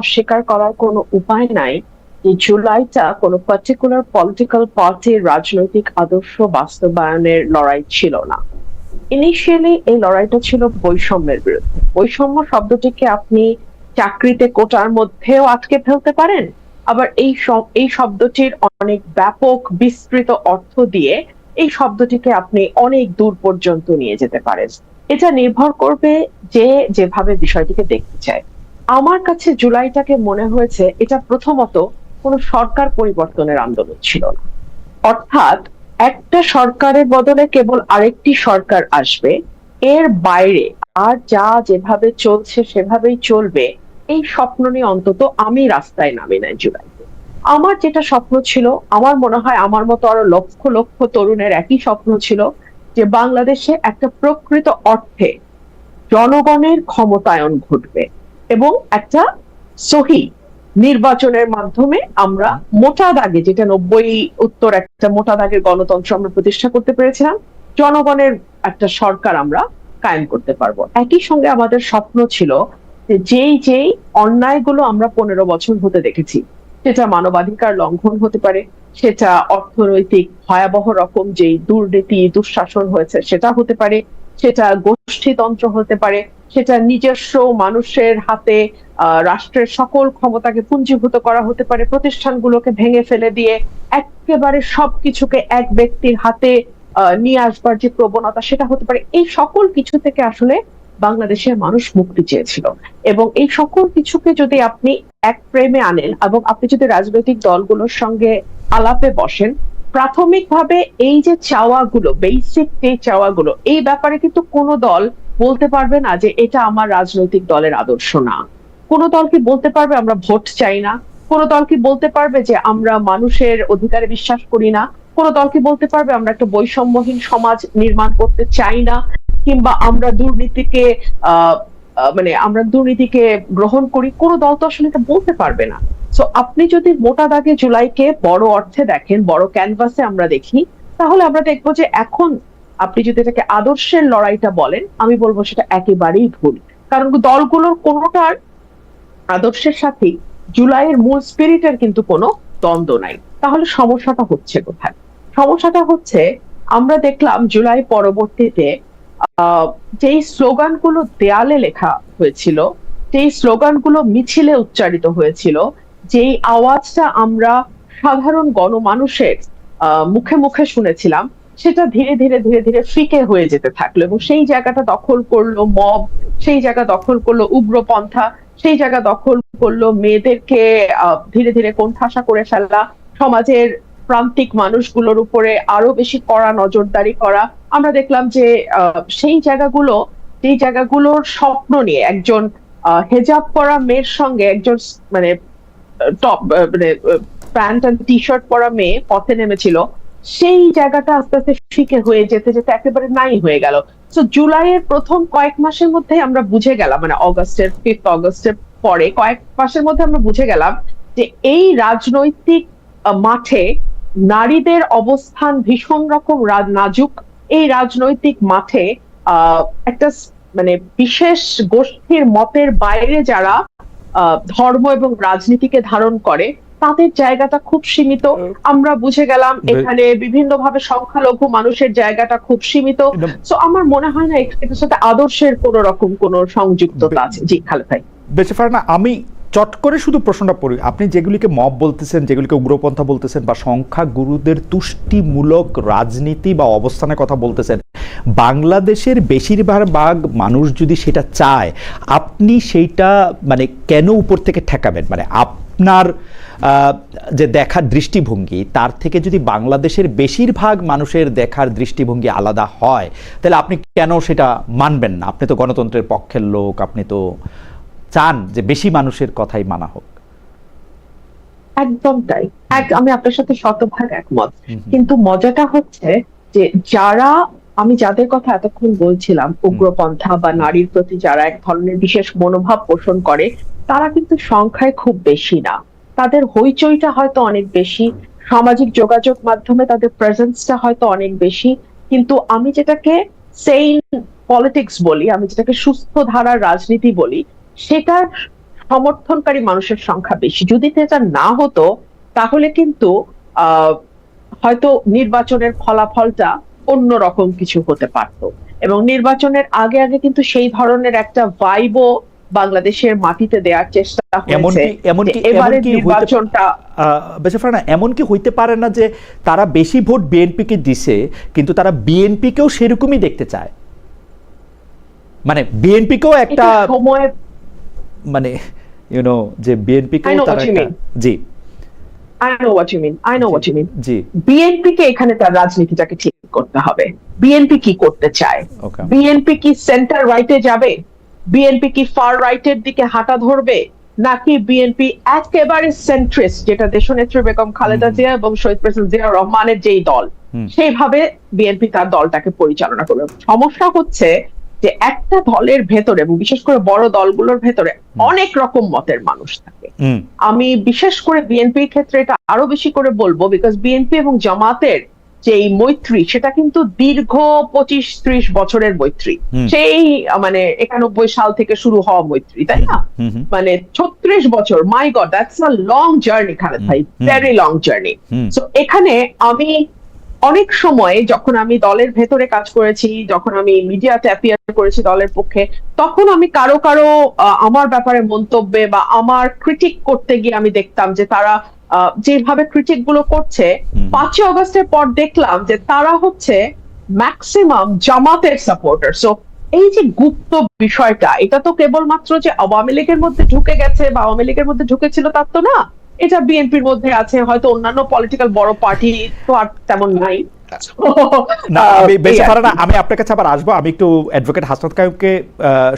অস্বীকার করার কোনো উপায় নাই যে জুলাইটা কোনো পার্টিকুলার পলিটিক্যাল পার্টির রাজনৈতিক আদর্শ বাস্তবায়নের লড়াই ছিল না। ইনিশিয়ালি এই লড়াইটা ছিল বৈষম্যের বিরুদ্ধে। বৈষম্য শব্দটিকে আপনি চাকরিতে কোটার মধ্যেও আটকে ফেলতে পারেন, আবার এই শব্দটির অনেক ব্যাপক বিস্তৃত অর্থ দিয়ে এই শব্দটিকে আপনি অনেক দূর পর্যন্ত নিয়ে যেতে পারেন। এটা নির্ভর করবে যে যেভাবে বিষয়টিকে দেখতে চায়। আমার কাছে জুলাইটাকে মনে হয়েছে এটা প্রথমত কোনো সরকার পরিবর্তনের আন্দোলন ছিল না। অর্থাৎ একটা সরকারের বদলে কেবল আরেকটি সরকার আসবে, এর বাইরে আর যা যেভাবে চলছে সেভাবেই চলবে, এই স্বপ্ন নিয়ে অন্তত আমি রাস্তায় নামি নাই জুলাইতে। আমার যেটা স্বপ্ন ছিল, আমার মনে হয় আমার মতো আরো লক্ষ লক্ষ তরুণের একই স্বপ্ন ছিল, যে বাংলাদেশে একটা প্রকৃত অর্থে জনগণের ক্ষমতায়ন ঘটবে এবং একটা সহি নির্বাচনের মাধ্যমে আমরা মোটা দাগে, যেটা 90 উত্তর একটা মোটা দাগের গণতন্ত্র আমরা প্রতিষ্ঠা করতে পেরেছিলাম, জনগণের একটা সরকার আমরা কায়েম করতে পারবো। একই সঙ্গে আমাদের স্বপ্ন ছিল যে যেই যেই অন্যায়গুলো আমরা 15 বছর হতে দেখেছি, সেটা মানবাধিকার লঙ্ঘন হতে পারে, সেটা অর্থনৈতিক ভয়াবহ রকম যেই দুর্নীতি দুঃশাসন হয়েছে সেটা হতে পারে, সেটা গোষ্ঠীতন্ত্র হতে পারে, সেটা নিজস্ব মানুষের হাতে রাষ্ট্রের সকল ক্ষমতাকে পুঞ্জীভূত করা হতে পারে, প্রতিষ্ঠানগুলোকে ভেঙে ফেলে দিয়ে একেবারে সবকিছুকে এক ব্যক্তির হাতে নিয়ে আসবার যে প্রবণতা, সেটা হতে পারে। এই সকল কিছু থেকে আসলে বাংলাদেশের মানুষ মুক্তি চেয়েছিল। এবং এই সকল কিছুকে যদি আপনি এক ফ্রেমে আনেন এবং আপনি যদি রাজনৈতিক দলগুলোর সঙ্গে আলাপে বসেন, প্রাথমিকভাবে এই যে চাওয়াগুলো, বেসিক যে চাওয়াগুলো, এই ব্যাপারে কিন্তু কোনো দল বলতে পারবে না যে এটা আমার রাজনৈতিক দলের আদর্শ না। কোন দল কি বলতে পারবে আমরা ভোট চাই না? কোন দল কি বলতে পারবে যে আমরা মানুষের অধিকারে বিশ্বাস করি না? কোন দল কি বলতে পারবে আমরা একটা বৈষম্যহীন সমাজ নির্মাণ করতে চাই না, কিংবা আমরা দুর্নীতিকে আহ মানে আমরা দুর্নীতিকে গ্রহণ করি? কোন দল তো আসলে এটা বলতে পারবে না। সো আপনি যদি মোটা দাগে জুলাইকে বড় অর্থে দেখেন, বড় ক্যানভাসে আমরা দেখি, তাহলে আমরা দেখবো যে এখন আপনি যদি এটাকে আদর্শের লড়াইটা বলেন, আমি বলবো সেটা একেবারেই ভুল। কারণ দলগুলোর কোনোটার আদর্শের সাথে জুলাইয়ের মূল স্পিরিটের কিন্তু কোনো দ্বন্দ্ব নাই। তাহলে সমস্যাটা হচ্ছে কোথায়? সমস্যাটা হচ্ছে, আমরা দেখলাম জুলাই পরবর্তীতে আহ যেই স্লোগানগুলো দেয়ালে লেখা হয়েছিল, যেই স্লোগানগুলো মিছিলে উচ্চারিত হয়েছিল, যেই আওয়াজটা আমরা সাধারণ গণমানুষের মুখে মুখে শুনেছিলাম, সেটা ধীরে ধীরে ধীরে ধীরে ফিকে হয়ে যেতে থাকলো এবং সেই জায়গাটা দখল করলো মব, সেই জায়গা দখল করলো উগ্রপন্থা, সেই জায়গা দখল করলো মেয়েদেরকে ধীরে ধীরে কোণঠাসা করে ফেলা, সমাজের প্রান্তিক মানুষগুলোর উপরে আরো বেশি কড়া নজরদারি করা। আমরা দেখলাম যে সেই জায়গাগুলো, যেই জায়গাগুলোর স্বপ্ন নিয়ে একজন হেজাব পরা মেয়ের সঙ্গে একজন মানে টপ মানে প্যান্ট এন্ড টি শার্ট পরা মেয়ে পথে নেমেছিল, সেই জায়গাটা আস্তে আস্তে ফিকে হয়ে যেতে যেতে একেবারে নাই হয়ে গেল। তো জুলাইয়ের প্রথম কয়েক মাসের মধ্যে আমরা বুঝে গেলাম, মানে অগস্টের 5 অগস্টের পরে কয়েক মাসের মধ্যে আমরা বুঝে গেলাম যে এই রাজনৈতিক মাঠে নারীদের অবস্থান ভীষণ রকম নাজুক। এই রাজনৈতিক মাঠে একটা মানে বিশেষ গোষ্ঠীর মতের বাইরে যারা ধর্ম এবং রাজনীতিকে ধারণ করে, তাদের জায়গাটা খুব সীমিত। আমরা বুঝে গেলাম এখানে বিভিন্নভাবে সংখ্যালঘু মানুষের জায়গাটা খুব সীমিত। তো আমার মনে হয় না এটার সাথে আদর্শের কোন রকম কোন সংযুক্ততা আছে। জি খালেদ ভাই। বেঁচে না, আমি চট করে শুধু প্রশ্নটা পড়ি। আপনি যেগুলিকে মব বলতেছেন, যেগুলিকে উগ্রপন্থা বলতেছেন, বা সংখ্যা গুরুদের তুষ্টিমূলক রাজনীতি বা অবস্থানের কথা বলতেছেন, বাংলাদেশের বেশিরভাগ মানুষ যদি সেটা চায়, আপনি সেইটা মানে কেন উপর থেকে ঠেকাবেন? মানে আপনার যে দেখার দৃষ্টিভঙ্গি, তার থেকে যদি বাংলাদেশের বেশিরভাগ মানুষের দেখার দৃষ্টিভঙ্গি আলাদা হয়, তাহলে আপনি কেন সেটা মানবেন না? আপনি তো গণতন্ত্রের পক্ষের লোক, আপনি তো চান যে বেশি মানুষের কথাই মানা হোক। একদম তাই, আমি আপনার সাথে শতভাগ একমত। কিন্তু মজাটা হচ্ছে যে যারা, আমি যাদের কথা এতক্ষণ বলছিলাম, উগ্রপন্থা বা নারীর প্রতি যারা এক ধরনের বিশেষ মনোভাব পোষণ করে, তারা কিন্তু সংখ্যায় খুব বেশি না। তাদের হইচইটা হয়তো অনেক বেশি, সামাজিক যোগাযোগ মাধ্যমে তাদের প্রেজেন্সটা হয়তো অনেক বেশি, কিন্তু আমি যেটাকে সেইন পলিটিক্স বলি, আমি যেটাকে সুস্থ ধারার রাজনীতি বলি, সেটার সমর্থনকারী মানুষের সংখ্যা বেশি। যদি এটা না হতো তাহলে কিন্তু আহ হয়তো নির্বাচনের ফলাফলটা অন্যরকম কিছু হতে পারত, এবং নির্বাচনের আগে আগে কিন্তু সেই ধরনের একটা ভাইবও বাংলাদেশের মাটিতে দেওয়ার চেষ্টা হয়েছে। এবারের নির্বাচনটা বেশাফারানা এমন কি হইতে পারে না যে তারা বেশি ভোট বিএনপিকে দিছে কিন্তু তারা বিএনপিকেও সেরকমই দেখতে চায়, মানে বিএনপিকেও একটা সময়, মানে যে বিএনপিকেও তারা জি I know what you mean. I know what you mean. জি বিএনপি কে এখানে তার রাজনীতিটাকে ঠিক করতে হবে। বিএনপি কি করতে চায়? বিএনপি কি সেন্টার রাইটে যাবে? বিএনপি কি ফার রাইটের দিকে হাঁটা ধরবে, নাকি বিএনপি একেবারে সেন্ট্রিস্ট, যেটা দেশনেত্রী বেগম খালেদা জিয়া এবং শহীদ প্রেসিডেন্ট জিয়া রহমানের যেই দল, সেইভাবে বিএনপি তার দলটাকে পরিচালনা করবে? সমস্যা হচ্ছে যে একটা দলের ভেতরে, এবং বিশেষ করে বড় দলগুলোর ভেতরে অনেক রকম মতের মানুষ থাকে। আমি বিশেষ করে বিএনপির ক্ষেত্রে এটা আরো বেশি করে বলবো, বিকজ বিএনপি এবং জামাতের যে মৈত্রী, সেটা কিন্তু দীর্ঘ 25-30 বছরের মৈত্রী। সেই মানে 91 সাল থেকে শুরু হওয়া মৈত্রী, তাই না? মানে 36 বছর, my God, that's a long journey Khaled ভাই, ভেরি লং জার্নি। সো এখানে আমি অনেক সময় যখন আমি দলের ভেতরে কাজ করেছি, যখন আমি মিডিয়াতে অ্যাপিয়ার করেছি দলের পক্ষে, তখন আমি কারো কারো আমার ব্যাপারে মন্তব্যে বা আমার ক্রিটিক করতে গিয়ে আমি দেখতাম যে তারা যেভাবে ক্রিটিক গুলো করছে, 5ই অগস্টের পর দেখলাম যে তারা হচ্ছে ম্যাক্সিমাম জামাতের সাপোর্টার। সো এই যে গুপ্ত বিষয়টা, এটা তো কেবলমাত্র যে আওয়ামী লীগের মধ্যে ঢুকে গেছে বা আওয়ামী লীগের মধ্যে ঢুকেছিল তার তো না, এটা বিএনপির মধ্যে আছে, হয়তো অন্যান্য পলিটিক্যাল বড় পার্টি তো আর তেমন নাই। আমি আপনার কাছে আবার আসবো, আমি একটু অ্যাডভোকেট হাসনাত কাইয়ুমকে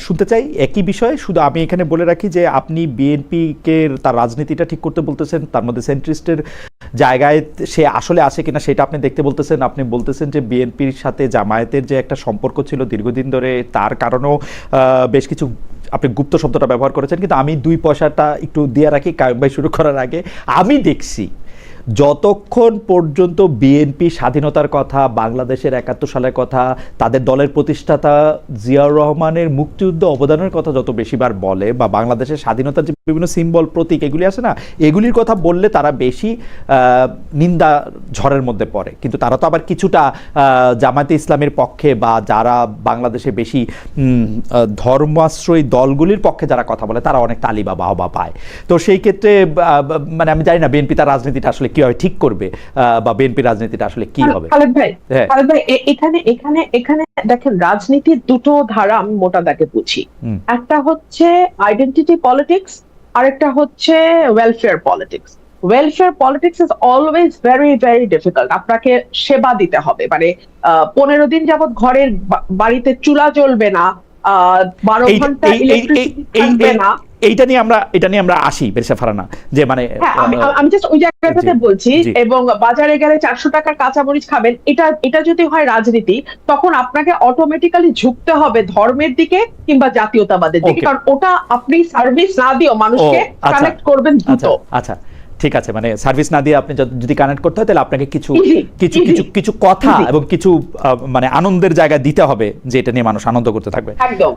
শুনতে চাই একই বিষয়ে। শুধু আমি এখানে বলে রাখি যে আপনি বিএনপি কে তার রাজনীতিটা ঠিক করতে বলতেছেন, তার মধ্যে সেন্ট্রিস্টের জায়গায় সে আসলে আছে কিনা সেটা আপনি দেখতে বলতেছেন। আপনি বলতেছেন যে বিএনপির সাথে জামায়াতের যে একটা সম্পর্ক ছিল দীর্ঘদিন ধরে, তার কারণেও বেশ কিছু, আপনি গুপ্ত শব্দটা ব্যবহার করেছেন, কিন্তু আমি 2 পয়সাটা একটু দিয়ে রাখি কাইয়ুম ভাই শুরু করার আগে। আমি দেখছি যতক্ষণ পর্যন্ত বিএনপি স্বাধীনতার কথা, বাংলাদেশের 71 সালের কথা, তাদের দলের প্রতিষ্ঠাতা জিয়াউর রহমানের মুক্তিযুদ্ধ অবদানের কথা যত বেশিবার বলে, বা বাংলাদেশের স্বাধীনতার যে বিভিন্ন সিম্বল, প্রতীক এগুলি আছে না, এগুলির কথা বললে তারা বেশি নিন্দা ঝড়ের মধ্যে পড়ে। কিন্তু তারা তো আবার কিছুটা জামায়াতে ইসলামের পক্ষে, বা যারা বাংলাদেশে বেশি ধর্মাশ্রয়ী দলগুলির পক্ষে যারা কথা বলে, তারা অনেক তালি বা বাহবা পায়। তো সেই ক্ষেত্রে মানে আমি জানি না বিএনপি তার রাজনীতিটা আসলে কিভাবে ঠিক করবে, বা বিএনপি রাজনীতিটা আসলে কি হবে। খালেদ ভাই, এখানে দেখেন, রাজনীতির দুটো ধারা আমি মোটা দাগে বুঝি। একটা হচ্ছে আইডেন্টিটি পলিটিক্স, আরেকটা হচ্ছে welfare politics. Welfare politics is always very very difficult. আপনাকে সেবা দিতে হবে, মানে 15 দিন যাবত ঘরের বাড়িতে চুলা জ্বলবে না, 12 ঘন্টা ইলেকট্রিসিটি থাকবে না। এটা নিয়ে আমরা আসি বেরসাফারানা, যে মানে আমি জাস্ট ওই জায়গাটাতে বলছি। এবং বাজারে গেলে 400 টাকার কাঁচামরিচ খাবেন, এটা যদি হয় রাজনীতি, তখন আপনাকে অটোমেটিক্যালি ঝুঁকতে হবে ধর্মের দিকে কিংবা জাতীয়তাবাদের দিকে, কারণ ওটা আপনি সার্ভিস না দিও মানুষকে কানেক্ট করবেন দ্রুত। আচ্ছা ঠিক আছে, মানে সার্ভিস না দিয়ে আপনি যদি কানেক্ট করতে হয় তাহলে আপনাকে কিছু কিছু কিছু কিছু কথা এবং কিছু মানে আনন্দের জায়গা দিতে হবে, যে এটা নিয়ে মানুষ আনন্দ করতে থাকবে। একদম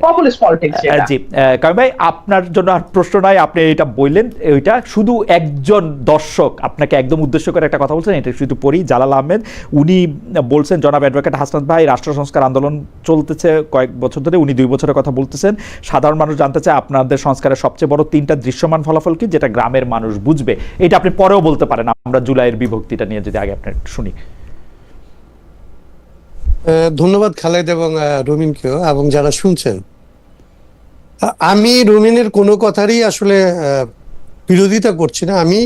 পপুলিস্ট পলিটিক্স। জি কাইয়ুম ভাই, আপনার জন্য আর প্রশ্ন নাই, আপনি এটা বললেন, ওইটা শুধু একজন দর্শক আপনাকে একদম উদ্দেশ্য করে একটা কথা বলছেন, এটা শুধু পড়ি। জালাল আহমেদ উনি বলছেন, জনাব অ্যাডভোকেট হাসনাত ভাই, রাষ্ট্র সংস্কার আন্দোলন চলতেছে কয়েক বছর ধরে, উনি 2 বছরের কথা বলতেছেন। সাধারণ মানুষ জানতে চায় আপনাদের সংস্কারের সবচেয়ে বড় 3টা দৃশ্যমান ফলাফল কি, যেটা গ্রামের মানুষ বুঝবে। এটা আপনি পরেও বলতে পারেন, আমরা জুলাইয়ের বিভক্তিটা নিয়ে যদি আগে আপনি শুনি। ধন্যবাদ খালেদ এবং রুমিনকেও, এবং যারা শুনছেন। আমি রুমিনের কোনো কথারই আসলে বিরোধিতা করছি না, আমি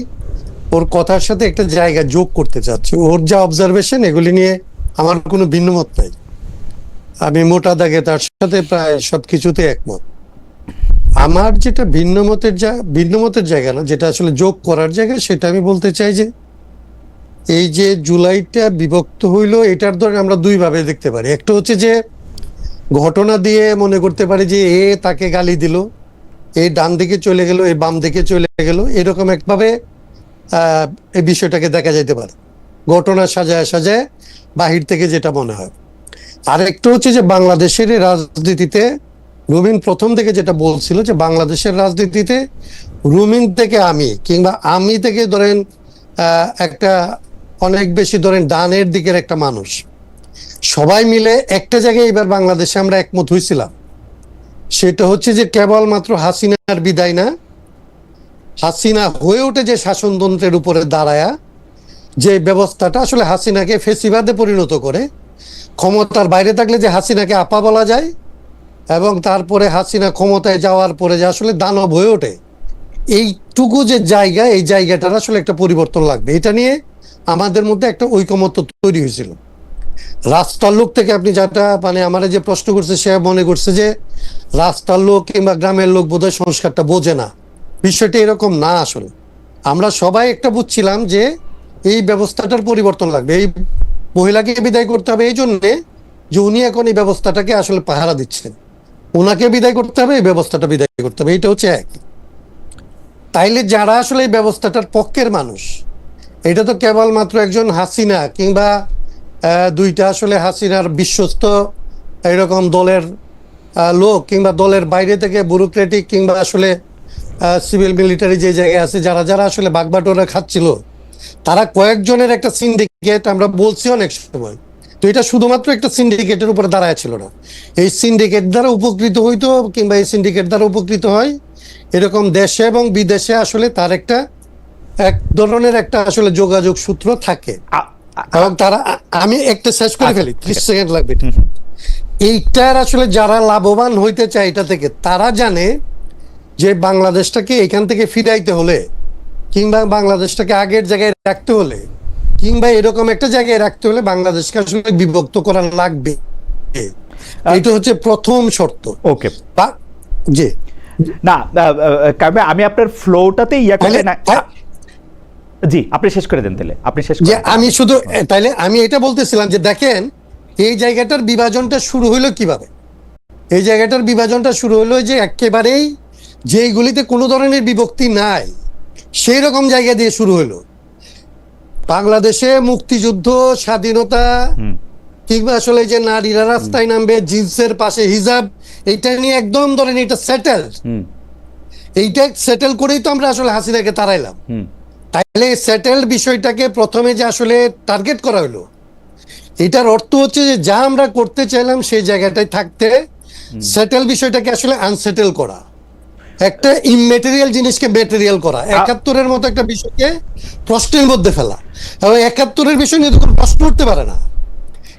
ওর কথার সাথে একটা জায়গা যোগ করতে চাচ্ছি। ওর যা অবজারভেশন, এগুলি নিয়ে আমার কোনো ভিন্নমত নাই। আমি মোটা দাগে তার সাথে প্রায় সবকিছুতে একমত। আমার যেটা ভিন্নমতের জায়গা না, যেটা আসলে যোগ করার জায়গা, সেটা আমি বলতে চাই যে এই যে জুলাইটা বিভক্ত হইলো, এটার ধরে আমরা 2 ভাবে দেখতে পারি। একটা হচ্ছে যে ঘটনা দিয়ে মনে করতে পারি যে এ তাকে গালি দিল, এই ডান দিকে চলে গেল, এই বাম দিকে চলে গেল, এরকম একভাবে এই বিষয়টাকে দেখা যেতে পারে, ঘটনা সাজায় সাজায় বাহির থেকে যেটা মনে হয়। আর একটা হচ্ছে যে বাংলাদেশের রাজনীতিতে রুমিন প্রথম থেকে যেটা বলছিল যে বাংলাদেশের রাজনীতিতে রুমিন থেকে আমি, কিংবা আমি থেকে ধরেন একটা অনেক বেশি ধরেন ডানের দিকের একটা মানুষ, সবাই মিলে একটা জায়গায় এবার বাংলাদেশে আমরা একমত হয়েছিলাম। সেটা হচ্ছে যে কেবলমাত্র হাসিনার বিদায় না, হাসিনা হয়ে ওঠে যে শাসনতন্ত্রের উপরে দাঁড়ায়া যে ব্যবস্থাটা আসলে হাসিনাকে ফেসিবাদে পরিণত করে, ক্ষমতার বাইরে থাকলে যে হাসিনাকে আপা বলা যায়, এবং তারপরে হাসিনা ক্ষমতায় যাওয়ার পরে যে আসলে দানব হয়ে ওঠে, এইটুকু যে জায়গা, এই জায়গাটার আসলে একটা পরিবর্তন লাগবে। এটা নিয়ে আমাদের মধ্যে একটা ঐকমত্য তৈরি হয়েছিল। রাস্তার লোক থেকে আপনি যেটা মানে আমার যে প্রশ্ন করছে, সে মনে করছে যে রাস্তার লোক কিংবা গ্রামের লোক বোধহয় সংস্কারটা বোঝে না। বিষয়টা এরকম না। আসলে আমরা সবাই একটা বুঝছিলাম যে এই ব্যবস্থাটার পরিবর্তন লাগবে, এই মহিলাকে বিদায় করতে হবে এই জন্যে যে উনি এখন এই ব্যবস্থাটাকে আসলে পাহারা দিচ্ছেন, ওনাকে বিদায় করতে হবে, এই ব্যবস্থাটা বিদায় করতে হবে। এটা হচ্ছে এক। তাইলে যারা আসলে এই ব্যবস্থাটার পক্ষের মানুষ, এটা তো কেবলমাত্র একজন হাসিনা কিংবা দুইটা আসলে হাসিনার বিশ্বস্ত এরকম দলের লোক, কিংবা দলের বাইরে থেকে ব্যুরোক্রেটিক কিংবা আসলে সিভিল মিলিটারি যে জায়গায় আছে, যারা যারা আসলে বাগবাটোরা খাচ্ছিল, তারা কয়েকজনের একটা সিন্ডিকেট, আমরা বলছি অনেক সময়। তো এটা শুধুমাত্র একটা সিন্ডিকেটের উপরে দাঁড়ায় ছিল না। এই সিন্ডিকেট দ্বারা উপকৃত হইতো, কিংবা এই সিন্ডিকেট দ্বারা উপকৃত হয় এরকম দেশে এবং বিদেশে আসলে তার একটা এক ধরনের একটা আসলে যোগাযোগ সূত্র থাকে। এবং তারা, আমি একটা শেষ করে ফেলি, 30 সেকেন্ড লাগবে। এইটার আসলে যারা লাভবান হইতে চায় এটা থেকে, তারা জানে যে বাংলাদেশটাকে এখান থেকে ফিরাইতে হলে, কিংবা বাংলাদেশটাকে আগের জায়গায় রাখতে হলে, কিংবা এরকম একটা জায়গায় রাখতে হলে বাংলাদেশকে আসলে বিভক্ত করা লাগবে। এটা হচ্ছে প্রথম শর্ত। ওকে, জি না কারণ আমি আপনার ফ্লোটাতে ইয়া করে না। জি, আপনি শেষ করে দেন তাহলে, আপনি শেষ যে আমি শুধু তাইলে আমি এটা বলতেছিলাম যে দেখেন এই জায়গাটার বিভাজনটা শুরু হইলো কিভাবে। এই জায়গাটার বিভাজনটা শুরু হলো যে একেবারেই যেইগুলিতে কোনো ধরনের বিভক্তি নাই সেই রকম জায়গা দিয়ে শুরু হলো। বাংলাদেশে মুক্তিযুদ্ধ, স্বাধীনতা, কিংবা আসলে যে নারীরা রাস্তায় নামবে, জিন্সের পাশে হিজাব, এইটা নিয়ে একদম ধরেন এটা সেটেল, এইটা সেটেল করেই তো আমরা আসলে হাসিনাকে তাড়াইলাম। তাইলে সেটেল বিষয়টাকে প্রথমে যে আসলে টার্গেট করা হলো, এটার অর্থ হচ্ছে যে যা আমরা করতে চাইলাম সেই জায়গাটায় থাকতে সেটেল বিষয়টাকে আসলে আনসেটেল করা, একটা ইমমেটেরিয়াল জিনিসকে মেটেরিয়াল করা, 71-এর মতো একটা বিষয়কে প্রশ্নের মধ্যে ফেলা। এবং 71-এর বিষয় নিয়ে তখন প্রশ্ন উঠতে পারে না,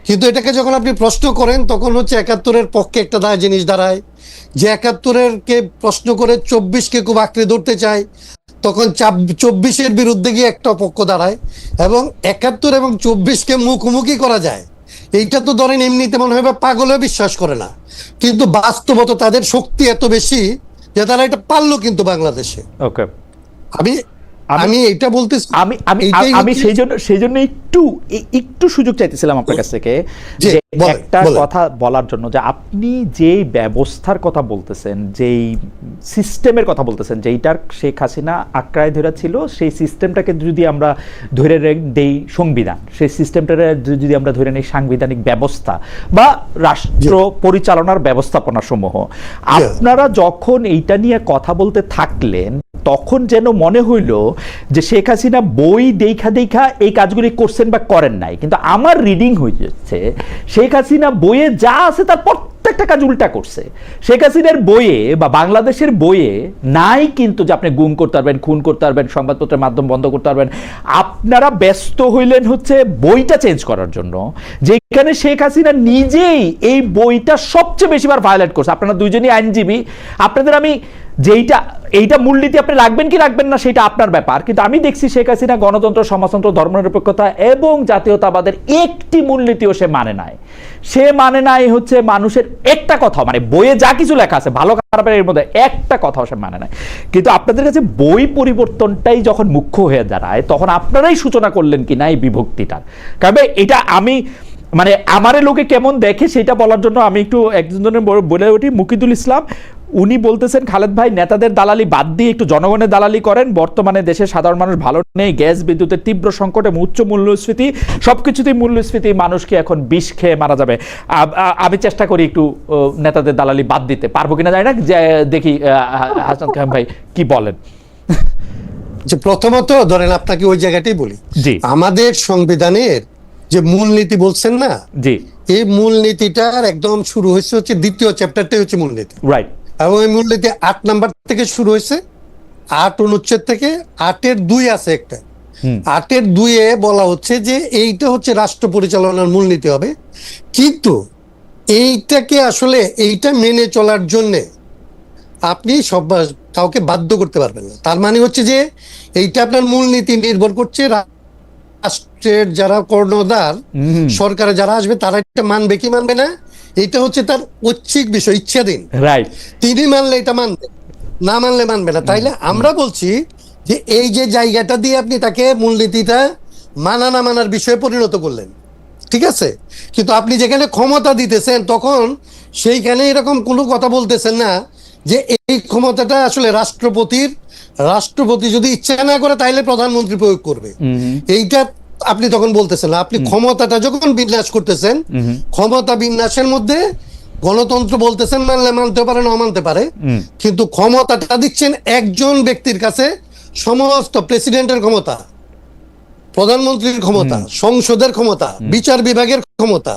কিন্তু এটাকে যখন আপনি প্রশ্ন করেন তখন হচ্ছে 71-এর পক্ষে একটা জিনিস দাঁড়ায়। যে 71-এর কে প্রশ্ন করে 24-কে খুব আঁকড়ে ধরতে চায়, তখন 24-এর বিরুদ্ধে গিয়ে একটা পক্ষ দাঁড়ায়, এবং 71 এবং 24-কে মুখোমুখি করা যায়। এইটা তো ধরেন এমনিতে মনে হয় পাগলেও বিশ্বাস করে না, কিন্তু বাস্তবত তাদের শক্তি এত বেশি যে তারা এটা পারলো কিন্তু বাংলাদেশে। ওকে, আমি এটা বলতেছি, আমি সেই জন্য একটু সুযোগ চাইতেছিলাম আপনার কাছ থেকে যে একটা কথা বলার জন্য, যে আপনি যেই ব্যবস্থার কথা বলতেছেন, যেই সিস্টেমের কথা বলতেছেন, যেইটার শেখ হাসিনা আঁকড়ায় ধরে ছিল, সেই সিস্টেমটাকে যদি আমরা ধরে দেই সংবিধান, সেই সিস্টেমটাকে যদি আমরা ধরে নেই সাংবিধানিক ব্যবস্থা বা রাষ্ট্র পরিচালনার ব্যবস্থাপনা সমূহ, আপনারা যখন এইটা নিয়ে কথা বলতে থাকলেন তখন যেন মনে হইল যে শেখ হাসিনা বই দেখা এই কাজগুলি করছেন বা করেন নাই। কিন্তু আমার রিডিং হয়েছে শেখ হাসিনা বইয়ে যা আছে তার প্রত্যেকটা কাজ উল্টা করছে। শেখ হাসিনার বইয়ে বা বাংলাদেশের বইয়ে নাই কিন্তু যে আপনি গুম করতে পারবেন, খুন করতে পারবেন, সংবাদপত্রের মাধ্যম বন্ধ করতে পারবেন। আপনারা ব্যস্ত হইলেন হচ্ছে বইটা চেঞ্জ করার জন্য, যেখানে শেখ হাসিনা নিজেই এই বইটা সবচেয়ে বেশিবার ভায়োলেট করছে। আপনারা দুইজনই আইনজীবী, আপনাদের আমি এইটা মূলনীতি আপনি রাখবেন কি রাখবেন না সেটা আপনার ব্যাপার, কিন্তু আমি দেখছি শেখ হাসিনা গণতন্ত্র, সমাজতন্ত্র, ধর্মনিরপেক্ষতা এবং জাতীয়তাবাদের একটি মূলনীতিও সে মানে নাই। সে মানে নাই হচ্ছে মানুষের একটা কথা, মানে বইয়ে যা কিছু লেখা আছে ভালো খারাপের এর মধ্যে একটা কথাও সে মানে নাই। কিন্তু আপনাদের কাছে বই পরিবর্তনটাই যখন মুখ্য হয়ে দাঁড়ায় তখন আপনারাই সূচনা করলেন কিনা এই বিভক্তিটার। কারণ এটা আমি মানে আমারে লোকে কেমন দেখে সেটা বলার জন্য আমি একটু একজনের বলে উঠি। মুকিদুল ইসলাম উনি বলতেছেন খালেদ ভাই নেতাদের দালালি বাদ দিয়ে একটু জনগণের দালালি করেন, বর্তমানে দেশের সাধারণ মানুষ ভালো নেই, গ্যাস বিদ্যুতের তীব্র সংকট এবং উচ্চ মূল্যস্ফীতি, সবকিছুতেই মূল্যস্ফীতি, মানুষকে এখন বিষ খেয়ে মারা যাবে। আমি চেষ্টা করি একটু নেতাদের দালালি বাদ দিতে, পারবো কিনা জানি না, যে দেখি হাসান খান ভাই কি বলেন। যে প্রথমত ধরেন আপনাকে ওই জায়গাটাই বলি, জি আমাদের সংবিধানের যে মূলনীতি বলছেন না, জি এই মূলনীতিটার একদম শুরু হয়েছে হচ্ছে দ্বিতীয় চ্যাপ্টারটাই হচ্ছে মূলনীতি, রাইট। এবং এই মূলনীতি 8 নাম্বার থেকে শুরু হয়েছে, 8 অনুচ্ছেদ থেকে 8-এর 2 আছে একটা, 8-এর 2-এ বলা হচ্ছে যে এইটা হচ্ছে রাষ্ট্র পরিচালনার মূলনীতি হবে, কিন্তু এইটাকে আসলে এইটা মেনে চলার জন্যে আপনি সব কাউকে বাধ্য করতে পারবেন না। তার মানে হচ্ছে যে এইটা আপনার মূলনীতি নির্ভর করছে রাষ্ট্রের যারা কর্ণধার, সরকারে যারা আসবে তারা এটা মানবে কি মানবে না, এটা হচ্ছে তার ঐচ্ছিক বিষয়, ইচ্ছাধীন। রাইট। তিনি মানলে এটা মানবে, না মানলে মানবে না। তাইলে আমরা বলছি যে এই যে জায়গাটা দিয়ে আপনি তাকে মূলনীতিটা মানা না মানার বিষয়ে পরিণত করলেন, ঠিক আছে, কিন্তু আপনি যেখানে ক্ষমতা দিতেছেন তখন সেইখানে এরকম কোনো কথা বলতেছেন না যে এই ক্ষমতাটা আসলে রাষ্ট্রপতি যদি ইচ্ছা না করে তাইলে প্রধানমন্ত্রী প্রয়োগ করবে, এইটা আপনি তখন বলতেছেন না। আপনি ক্ষমতাটা যখন বিন্যাস করতেছেন, ক্ষমতা বিন্যাসের মধ্যে গণতন্ত্র বলতেছেন মানলে মানতে পারে না মানতে পারে, কিন্তু ক্ষমতাটা দিচ্ছেন একজন ব্যক্তির কাছে, সমস্ত প্রেসিডেন্টের ক্ষমতা, প্রধানমন্ত্রীর ক্ষমতা, সংসদের ক্ষমতা, বিচার বিভাগের ক্ষমতা,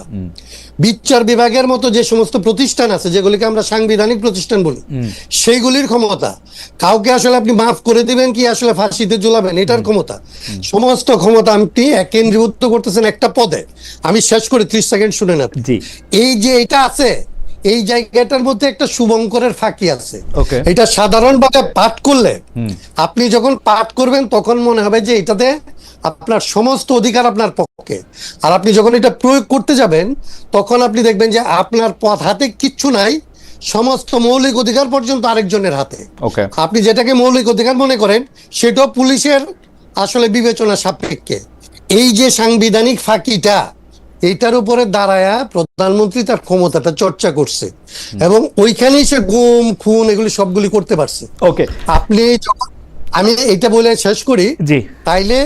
বিচার বিভাগের মতো যে সমস্ত প্রতিষ্ঠান আছে যেগুলিকে আমরা সাংবিধানিক প্রতিষ্ঠান বলি, সেইগুলির ক্ষমতা, কাউকে আসলে আপনি মাফ করে দিবেন কি আসলে ফাঁসিতে ঝুলাবেন এটার ক্ষমতা, সমস্ত ক্ষমতা আপনি কেন্দ্রীভূত করতেছেন একটা পদে। আমি শেষ করে 30 সেকেন্ড শুনে নেন। এই যে এটা আছে, এই জায়গাটার মধ্যে একটা শুভঙ্করের ফাঁকি আছে। এটা সাধারণভাবে পাঠ করলে, আপনি যখন পাঠ করবেন তখন মনে হবে যে এটাতে আপনার সমস্ত অধিকার আপনার পক্ষে, আর আপনি যখন এটা প্রয়োগ করতে যাবেন তখন আপনি দেখবেন যে আপনার হাতে কিচ্ছু নাই, সমস্ত মৌলিক অধিকার পর্যন্ত আরেকজনের হাতে। আপনি যেটাকে মৌলিক অধিকার মনে করেন সেটাও পুলিশের আসলে বিবেচনা সাপেক্ষে। এই যে সাংবিধানিক ফাঁকিটা, এইটার উপরে দাঁড়ায়া প্রধানমন্ত্রী তার ক্ষমতাটা চর্চা করছে, এবং ওইখানেই সে গুম খুন এগুলি সবগুলি করতে পারছে। ওকে, আপনি আমি এইটা বলে শেষ করি, তাইলে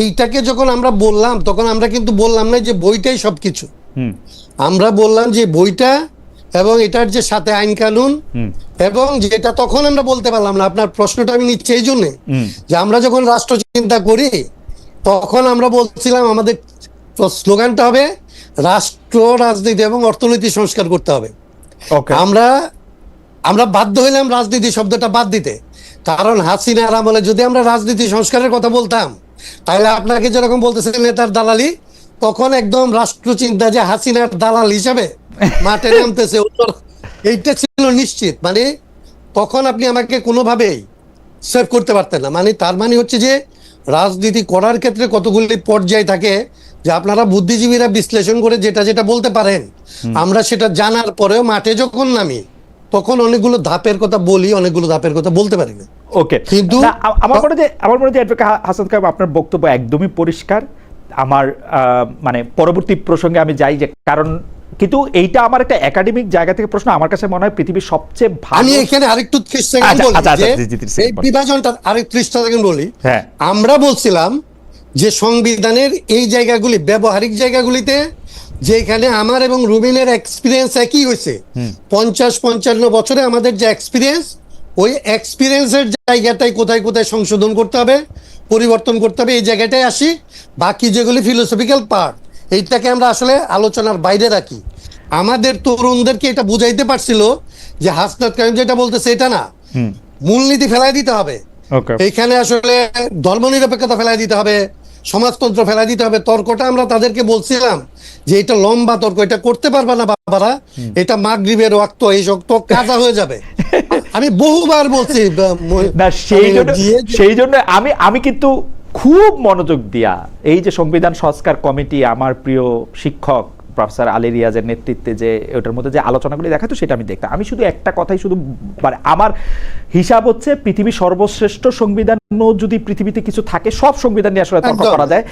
এইটাকে যখন আমরা বললাম তখন আমরা কিন্তু বললাম না যে বইটাই সবকিছু, আমরা বললাম যে বইটা এবং এটার যে সাথে আইন কানুন, এবং যেটা তখন আমরা বলতে পারলাম না। আপনার প্রশ্নটা আমি নিচ্ছি এই জন্যে যে আমরা যখন রাষ্ট্র চিন্তা করি তখন আমরা বলছিলাম আমাদের স্লোগানটা হবে রাষ্ট্র, রাজনীতি এবং অর্থনীতি সংস্কার করতে হবে। আমরা বাধ্য হইলাম রাজনীতি শব্দটা বাদ দিতে, কারণ হাসিনার আমলে যদি আমরা রাজনীতি সংস্কারের কথা বলতাম তাহলে আপনাকে যেরকম বলতেছেন নেতার দালালি, তখন একদম রাষ্ট্র চিন্তা যে হাসিনার দালাল হিসাবে মাঠে নামতেছে, এইটা ছিল নিশ্চিত। মানে তখন আপনি আমাকে কোনোভাবেই সেভ করতে পারতেন না। মানে তার মানে হচ্ছে যে রাজনীতি করার ক্ষেত্রে কতগুলি পর্যায় থাকে যে আপনারা বুদ্ধিজীবীরা বিশ্লেষণ করে যেটা যেটা বলতে পারেন, আমরা সেটা জানার পরেও মাঠে যখন নামি তখন অনেকগুলো ধাপের কথা বলি, অনেকগুলো ধাপের কথা বলতে পারি না। ওকে, কিন্তু আমার মনে হয় হাসান খান আপনার বক্তব্য একদমই পরিষ্কার। আমার মানে পরবর্তী প্রসঙ্গে আমি যাই, যে কারণ কিন্তু এইটা আমার একটা একাডেমিক জায়গা থেকে প্রশ্ন, আমার কাছে মনে হয় পৃথিবীর সবচেয়ে ভালো। আমি এখানে আরেকটু 30 সেকেন্ড বলি, এই বিভাজনটা আরেকটু 30 সেকেন্ড বলি। আমরা বলছিলাম যে সংবিধানের এই জায়গাগুলি, ব্যবহারিক জায়গাগুলিতে, যেখানে আমার এবং রুবিনের এক্সপিরিয়েন্স একই হয়েছে, 50-55 বছরে আমাদের যে এক্সপিরিয়েন্স, ওই এক্সপিরিয়েন্সের জায়গাটাই কোথায় কোথায় সংশোধন করতে হবে, পরিবর্তন করতে হবে, এই জায়গাটায় আসি। বাকি যেগুলি ফিলোসফিক্যাল পার্ট, এইটাকে আমরা আসলে আলোচনার বাইরে রাখি। আমাদের তরুণদেরকে এটা বুঝাইতে পারছিল যে হাসনাত কাইম যেটা বলতেছে এটা না, মূলনীতি ফেলাই দিতে হবে, এইখানে আসলে ধর্মনিরপেক্ষতা ফেলাই দিতে হবে, সমাজতন্ত্র ফেলাই দিতে হবে। তর্কটা আমরা তাদেরকে বলছিলাম যে এটা লম্বা তর্ক, এটা করতে পারবে না বাবারা, এটা মাগরিবের ওয়াক্ত, এই শক্ত কাজা হয়ে যাবে। আমি বহুবার বলছি না, সেই জন্য আমি কিন্তু খুব মনোযোগ দিয়া এই যে সংবিধান সংস্কার কমিটি, আমার প্রিয় শিক্ষক প্রফেসর আলী রিয়াজের নেতৃত্বে যে ওটার মধ্যে যে আলোচনাগুলি দেখাতো সেটা আমি দেখতাম। আমি শুধু একটা কথাই, শুধু মানে আমার হিসাব হচ্ছে পৃথিবীর সর্বশ্রেষ্ঠ সংবিধান যদি পৃথিবীতে কিছু থাকে, সব সংবিধান নিয়ে আসলে তর্ক একদম। করা যায়,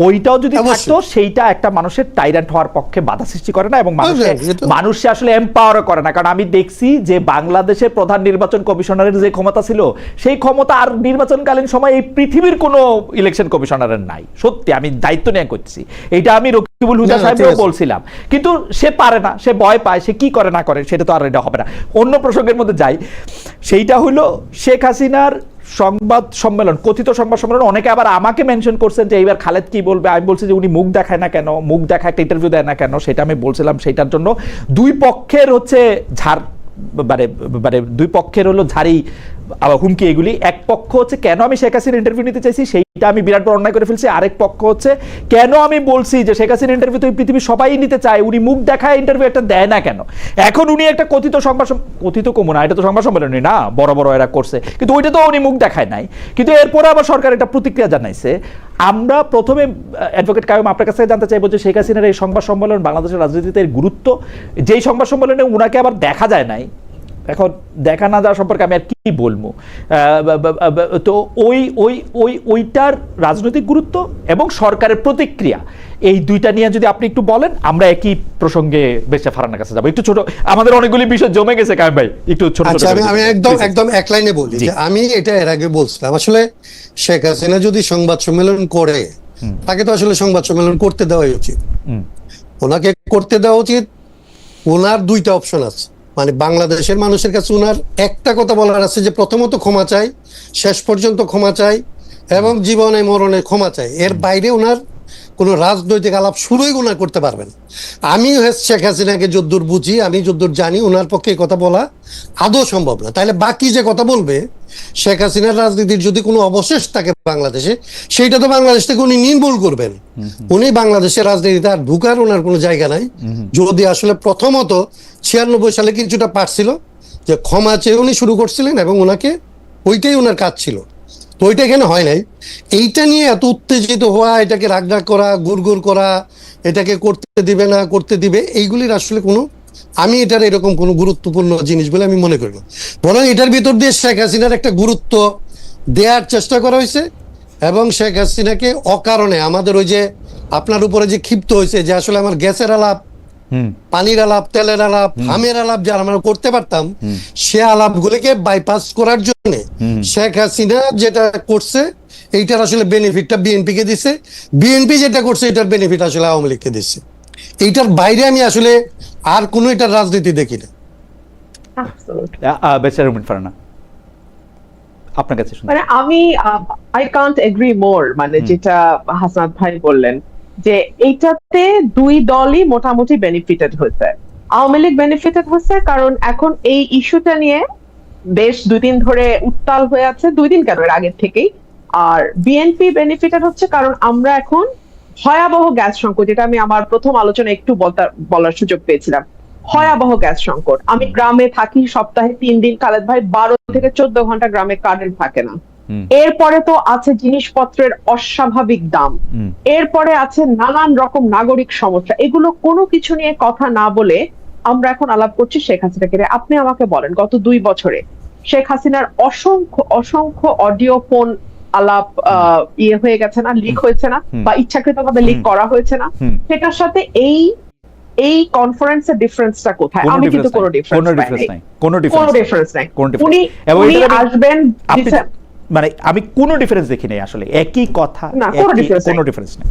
ওইটাও যদি অবশ্যই। থাকতো সেইটা একটা মানুষের টাইরান্ট হওয়ার পক্ষে বাধা সৃষ্টি করে না এবং অবশ্যই, মানুষে আসলে এম্পাওয়ার করে না। কারণ আমি দেখছি যে বাংলাদেশের প্রধান নির্বাচন কমিশনারের যে ক্ষমতা ছিল, সেই ক্ষমতা আর নির্বাচনকালীন সময় এই পৃথিবীর কোনো ইলেকশন কমিশনারের নাই। সত্যি আমি দায়িত্ব নিয়ে করছি, এটা আমি রকিবুল হুদা না, সাহেবও ঠিক আছে। বলছিলাম, কিন্তু সে পারে না, সে ভয় পায়, সে কি করে না করে সেটা তো আর এটা হবে না। অন্য প্রসঙ্গের মধ্যে যাই, সেইটা হলো শেখ হাসিনার সংবাদ সম্মেলন, কথিত সংবাদ সম্মেলন। অনেকে আবার আমাকে মেনশন করছেন যে এইবার খালেদ কি বলবে। আমি বলছি যে উনি মুখ দেখায় না কেন, মুখ দেখা একটা ইন্টারভিউ দেয় না কেন, সেটা আমি বলছিলাম। সেইটার জন্য দুই পক্ষের হচ্ছে ঝাড়, মানে মানে দুই পক্ষের হলো ঝাড়ি হুমকি এগুলি। এক পক্ষ হচ্ছে কেন আমি শেখ হাসিনার ইন্টারভিউ নিতে চাইছি সেইটা আমি বিরাট বড় অন্যায় করে ফেলছি, আরেক পক্ষ হচ্ছে কেন আমি বলছি যে শেখ হাসিনার ইন্টারভিউ তো পৃথিবী সবাই নিতে চায়, উনি মুখ দেখায় ইন্টারভিউ একটা দেয় না কেন। এখন উনি একটা কথিত কথিত কমু না, এটা তো সংবাদ সম্মেলনই না, বড় বড় এরা করছে, কিন্তু ওইটা তো উনি মুখ দেখায় নাই। কিন্তু এরপরে আবার সরকার একটা প্রতিক্রিয়া জানাইছে। আমরা প্রথমে অ্যাডভোকেট কাইয়ুম আপনার কাছে জানতে চাইবো যে শেখ হাসিনার এই সংবাদ সম্মেলন বাংলাদেশের রাজনীতিতে এর গুরুত্ব, যেই সংবাদ সম্মেলনে উনাকে আবার দেখা যায় নাই, এখন দেখা না যাওয়া সম্পর্কে আমি আর কি বলবো। তো ওইটার রাজনৈতিক গুরুত্ব এবং সরকারের প্রতিক্রিয়া, এই দুইটা নিয়ে যদি আপনি একটু বলেন, আমরা একই প্রসঙ্গে বেশা ফারানার কাছে যাবো। একটু ছোট, আমাদের অনেকগুলি বিষয় জমে গেছে কাইয়ুম ভাই, একটু ছোট ছোট। আচ্ছা, আমি একদম এক লাইনে বলি যে আমি এটা এর আগে বলছিলাম, আসলে শেখ হাসিনা যদি সংবাদ সম্মেলন করে, তাকে তো আসলে সংবাদ সম্মেলন করতে দেওয়াই উচিত। ওনাকে করতে দেওয়া উচিত। ওনার দুইটা অপশন আছে, মানে বাংলাদেশের মানুষের কাছে ওনার একটা কথা বলার আছে যে প্রথমত ক্ষমা চাই, শেষ পর্যন্ত ক্ষমা চাই এবং জীবনে মরণে ক্ষমা চাই। এর বাইরে ওনার কোনো রাজনৈতিক আলাপ শুরুই ওনার করতে পারবেন। আমি শেখ হাসিনাকে যদ্দূর বুঝি, আমি যদ্দূর জানি, ওনার পক্ষে এই কথা বলা আদৌ সম্ভব না। তাহলে বাকি যে কথা বলবে, শেখ হাসিনার রাজনীতির যদি কোনো অবশেষ থাকে বাংলাদেশে, সেইটা তো বাংলাদেশ থেকে উনি নির্মূল করবেন। উনি বাংলাদেশের রাজনীতিতে আর ঢুকার ওনার কোনো জায়গা নাই। যদি আসলে প্রথমত 96 সালে কিছুটা পারছিল যে ক্ষমা চেয়ে উনি শুরু করছিলেন এবং ওনাকে ওইটাই ওনার কাজ ছিল, তো ওইটা এখানে হয় নাই। এইটা নিয়ে এত উত্তেজিত হওয়া, এটাকে রাগরাগ করা, গুড়গুড় করা, এটাকে করতে দিবে না করতে দিবে, এইগুলির আসলে কোনো, আমি এটার এরকম কোনো গুরুত্বপূর্ণ জিনিস বলে আমি মনে করি না। বরং এটার ভিতর দিয়ে শেখ হাসিনার একটা গুরুত্ব দেওয়ার চেষ্টা করা হয়েছে এবং শেখ হাসিনাকে অকারণে আমাদের ওই যে আপনার উপরে যে ক্ষিপ্ত হয়েছে যে আসলে আমার গ্যাসের আলাপ, পানির আলাপ, তেলের আলাপ, হামের আলাপ যারা আমরা করতে পারতাম, সে আলাপগুলিকে বাইপাস করার জন্য শেখ হাসিনা যেটা করছে, এইটার আসলে বেনিফিটটা বিএনপি কে দিচ্ছে, বিএনপি যেটা করছে এটার বেনিফিট আসলে আওয়ামী লীগকে দিচ্ছে। এইটার বাইরে আমি আসলে আর কোনো এটার রাজনীতি দেখি না। বেচারা রুমিন ফারানা, আপনার কাছে শুনুন। মানে আমি আই কান্ট এগ্রি মোর, মানে যেটা হাসনাত ভাই বললেন যে এইটাতে দুই দলই মোটামুটি বেনিফিটেড হয়েছে। আওয়ামী লীগ বেনিফিটেড হয়েছে কারণ এখন এই ইস্যুটা নিয়ে বেশ 2 দিন ধরে উত্তাল হয়ে আছে, 2 দিন কেন, এর আগের থেকেই। আর বিএনপি বেনিফিটেড হচ্ছে কারণ আমরা এখন ভয়াবহ গ্যাস সংকট, যেটা আমি আমার প্রথম আলোচনা একটু বলার সুযোগ পেয়েছিলাম, ভয়াবহ গ্যাস সংকট। আমি গ্রামে থাকি, সপ্তাহে 3 দিন খালেদ ভাই 12 থেকে 14 ঘন্টা গ্রামে কারেন্ট থাকে না। এরপরে তো আছে জিনিসপত্রের অস্বাভাবিক দাম, এরপরে আছে নানান রকম নাগরিক সমস্যা। এগুলো কোনো কিছু নিয়ে কথা না বলে আমরা এখন আলাপ করছি শেখ হাসিনাকে। আপনি আমাকে বলেন, গত 2 বছরে শেখ হাসিনার অসংখ্য অডিও ফোন আলাপ ইয়ে হয়ে গেছে না, লিক হয়েছে না, বা ইচ্ছাকৃতভাবে লিক করা হয়েছে না? সেটার সাথে এই কনফারেন্সের ডিফারেন্সটা কোথায়? আমি কিন্তু কোনো ডিফারেন্স নাই। উনি আসবেন, মানে আমি কোনো ডিফারেন্স দেখি নাই আসলে, একই কথা, কোনো ডিফারেন্স নাই,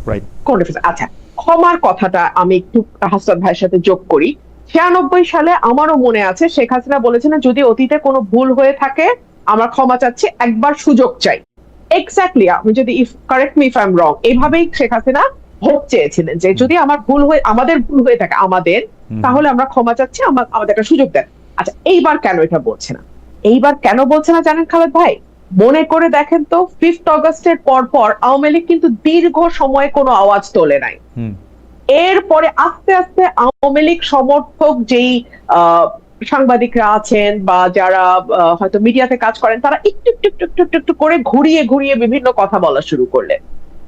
রাইট, কোনো ডিফারেন্স। আচ্ছা, ক্ষমার কথাটা আমি একটু হাসনাত ভাইয়ের সাথে যোগ করি। 96 সালে আমারও মনে আছে শেখ হাসিনা বলেছেন, যদি অতীতে কোনো ভুল হয়ে থাকে আমরা ক্ষমা চাচ্ছি, একবার সুযোগ চাই। এক্স্যাক্টলি, আমি যদি correct me if I am রং, এইভাবেই শেখ হাসিনা ভোট চেয়েছিলেন যে যদি আমাদের ভুল হয়ে থাকে তাহলে আমরা ক্ষমা চাচ্ছি, আমাদের একটা সুযোগ দেন। আচ্ছা, এইবার কেন এটা বলছে না? এইবার কেন বলছে না জানেন খালেদ ভাই? মনে করে দেখেন তো, 5 অগস্টের পর আওয়ামী লীগ কিন্তু দীর্ঘ সময় কোনো আওয়াজ তোলে নাই। এরপরে আস্তে আস্তে আওয়ামী লীগ সমর্থক যেই সাংবাদিকরা আছেন বা যারা হয়তো মিডিয়াতে কাজ করেন, তারা একটু করে ঘুরিয়ে বিভিন্ন কথা বলা শুরু করলেন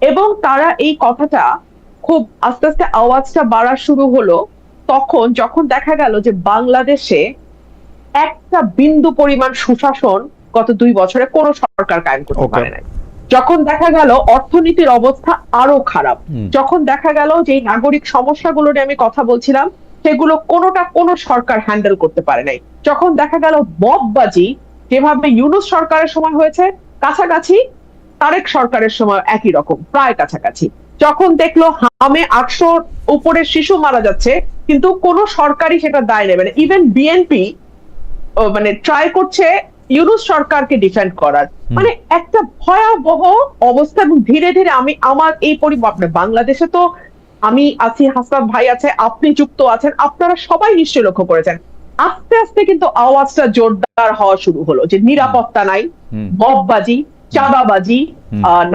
এবং তারা এই কথাটা খুব আস্তে আস্তে আওয়াজটা বাড়া শুরু হলো যখন দেখা গেল যে বাংলাদেশে একটা বিন্দু পরিমাণ সুশাসন গত 2 বছরে কোনো সরকার কায়েম করতে Okay. পারে নাই। যখন দেখা গেল অর্থনীতির অবস্থা আরো খারাপ, যখন দেখা গেল যে এই নাগরিক সমস্যাগুলো নিয়ে আমি কথা বলছিলাম সেগুলো কোনোটা কোনো সরকার হ্যান্ডেল করতে পারে নাই, যখন দেখা গেল মববাজি যেভাবে ইউনূস সরকারের সময় হয়েছে কাছাকাছি, তারেক সরকারের সময় একই রকম প্রায় কাছাকাছি, যখন দেখলো হামে 800 উপরে শিশু মারা যাচ্ছে কিন্তু কোন সরকারই সেটা দায় নেবে না, ইভেন বিএনপি মানে ট্রাই করছে ইউনূস সরকারকে ডিফেন্ড করার, মানে একটা ভয়াবহ অবস্থা। এবং ধীরে ধীরে আমি আমার এই পরিবর্তন, বাংলাদেশে তো আমি আছি, হাসান ভাই আছে, আপনি যুক্ত আছেন, আপনারা সবাই নিশ্চয়ই লক্ষ্য করেছেন আস্তে আস্তে কিন্তু আওয়াজটা জোরদার হওয়া শুরু হলো যে নিরাপত্তা নাই, মববাজি, চাঁদাবাজি,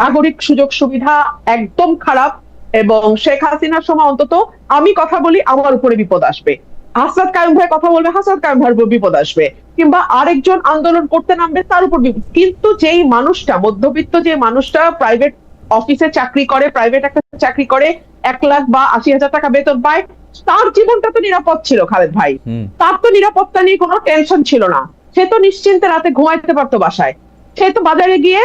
নাগরিক সুযোগ সুবিধা একদম খারাপ, এবং শেখ হাসিনার সময় অন্তত আমি কথা বলি আমার উপরে বিপদ আসবে, হাসনাত কায়ুম ভাই কথা বলবে হাসনাত কায়ুম ভাইয়ের উপর বিপদ আসবে, কিংবা আরেকজন আন্দোলন করতে নামবে তার উপর বিপদ। কিন্তু যেই মানুষটা মধ্যবিত্ত, যে মানুষটা প্রাইভেট অফিসে চাকরি করে, প্রাইভেট একটা চাকরি করে, 1 লাখ বা 80,000 টাকা বেতন পায়, তার জীবনটা তো নিরাপদ ছিল খালেদ ভাই, তার তো নিরাপত্তা নিয়ে কোনো টেনশন ছিল না, সে তো নিশ্চিন্তে রাতে ঘুমাইতে পারতো বাসায়, সে তো বাজারে গিয়ে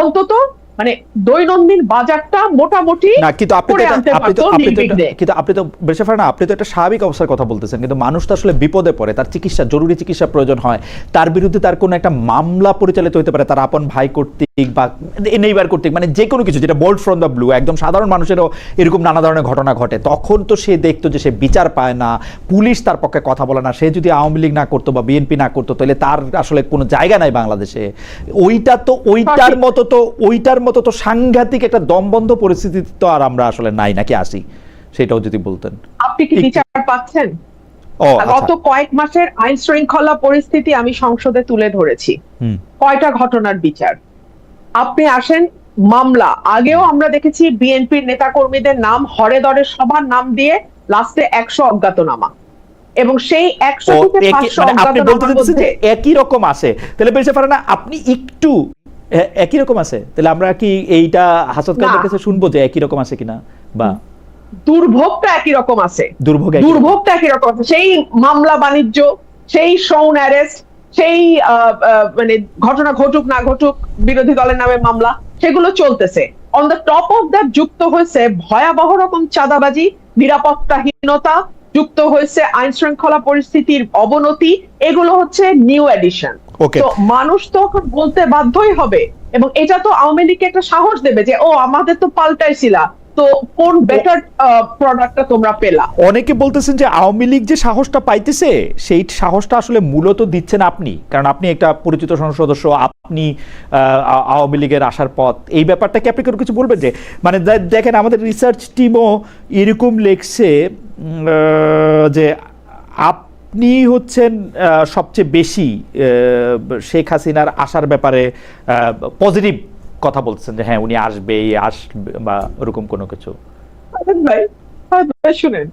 অন্তত মানে দৈনন্দিন বাজারটা মোটামুটি না, কিন্তু আপনি করে আনতে পারতো নির্বিঘ্নে। কিন্তু আপনি তো বেশিরভাগ না, আপনি তো একটা স্বাভাবিক অবস্থার কথা বলতেছেন, কিন্তু মানুষ তো আসলে বিপদে পড়ে, তার চিকিৎসা, জরুরি চিকিৎসা প্রয়োজন হয়, তার বিরুদ্ধে তার কোনো একটা মামলা পরিচালিত হতে পারে তার আপন ভাই কর্তৃক বা নেইবার কর্তৃক, মানে যে কোনো কিছু যেটা বোল্ড ফ্রম দ্য ব্লু, একদম সাধারণ মানুষেরও এরকম নানা ধরনের ঘটনা ঘটে, তখন তো সে দেখতো যে সে বিচার পায় না, পুলিশ তার পক্ষে কথা বলে না, সে যদি আওয়ামী লীগ না করতো বা বিএনপি না করতো তাহলে তার আসলে কোনো জায়গা নাই বাংলাদেশে। ওইটার মতো তো সাংঘাতিক একটা দমবন্ধ পরিস্থিতি তো আর আমরা আসলে নাই, নাকি আসি, সেটাও যদি বলতেন। আপনি কি বিচার পাচ্ছেন? আচ্ছা। গত কয়েক মাসের আইন শৃঙ্খলা পরিস্থিতি আমি সংসদে তুলে ধরেছি, কয়টা ঘটনার বিচার আপনি আসেন। মামলা আগেও আমরা দেখেছি বিএনপির নেতাকর্মীদের নাম হরে দরে সবার নাম দিয়ে লাস্টে 100 অজ্ঞাতনামা, এবং সেই 100 থেকে 500 আপনি বলতে অজ্ঞাতনামার চাচ্ছেন যে মধ্যে একই রকম আছে, তাহলে বেশি পারে না আপনি একটু একই রকম আছে, তাহলে আমরা কি এইটা হাসত কাদের কাছে শুনবো যে একই রকম আছে কিনা, বা দুর্ভোগটা একই রকম আছে, দুর্ভোগটা একই রকম আছে, সেই মামলা বাণিজ্য, সেই শোন অ্যারেস্ট, সেই মানে ঘটনা ঘটুক না ঘটুক বিরোধী দলের নামে মামলা, সেগুলো চলতেছে। On the top of that যুক্ত হয়েছে ভয়াবহ রকম চাঁদাবাজি, নিরাপত্তাহীনতা, যুক্ত হয়েছে আইন শৃঙ্খলা পরিস্থিতির অবনতি, এগুলো হচ্ছে নিউ এডিশন। তো মানুষ তো এখন বলতে বাধ্যই হবে, এবং এটা তো আওয়ামী লীগকে একটা সাহস দেবে যে ও আমাদের তো পাল্টাইছিলা, তো কোন বেটার প্রোডাক্টটা তোমরা পেলা। অনেকে বলতেছেন যে আওয়ামী লীগ যে সাহসটা পাইতেছে সেই সাহসটা আসলে মূলত দিচ্ছেন আপনি, কারণ আপনি একটা পরিচিত সংসদ সদস্য, আপনি আওয়ামী লীগের আসার পথ, এই ব্যাপারটা কি আপনি কিছু বলবেন? যে মানে দেখেন আমাদের রিসার্চ টিমও এরকম লেখছে যে আপনি হচ্ছেন সবচেয়ে বেশি শেখ হাসিনার আসার ব্যাপারে পজিটিভ কথা বলছেন, যে হ্যাঁ উনি আসবে বা ওরকম কোনো কিছু। ভাই শুনেন,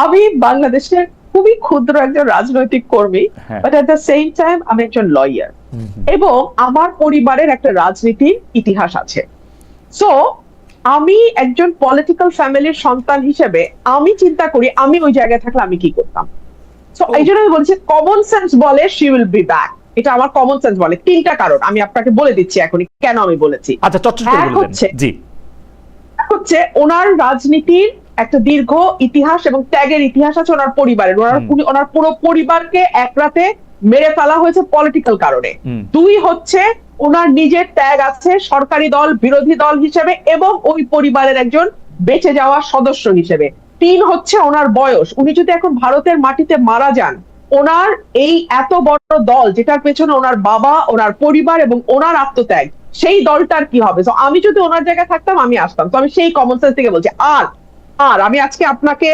আমি বাংলাদেশের খুবই ক্ষুদ্র একজন রাজনৈতিক কর্মী, but at the same time আমি একজন লয়ার, এবং আমার পরিবারের একটা রাজনীতির ইতিহাস আছে। সো আমি একজন পলিটিক্যাল ফ্যামিলির সন্তান হিসেবে আমি চিন্তা করি আমি ওই জায়গায় থাকলে আমি কি করতাম। সো এই জন্য আমি বলছি কমন সেন্স বলে শি উইল বি ব্যাক, এটা আমার কমন সেন্স বলে। 3টা কারণ আমি আপনাকে বলে দিচ্ছি এখনই কেন আমি বলেছি। আচ্ছা, চটচট করে বলবেন। জি, হচ্ছে ওনার রাজনীতির একটা দীর্ঘ ইতিহাস এবং ত্যাগের ইতিহাস আছে ওনার পরিবারের, ওনার পুরো পরিবারকে এক রাতে মেরে ফেলা হয়েছে পলিটিক্যাল কারণে। 2 হচ্ছে ওনার নিজের ত্যাগ আছে সরকারি দল বিরোধী দল হিসেবে এবং ওই পরিবারের একজন বেঁচে যাওয়া সদস্য হিসেবে। 3 হচ্ছে ওনার বয়স, উনি যদি এখন ভারতের মাটিতে মারা যান, ওনার এই এত বড় দল যেটার পেছনে ওনার বাবা, ওনার পরিবার এবং ওনার আত্মত্যাগ, সেই দলটার কি হবে? তো আমি যদি ওনার জায়গায় থাকতাম আমি আসতাম। তো আমি সেই কমন সেন্স থেকে বলছি। আর আমি আজকে আপনাকে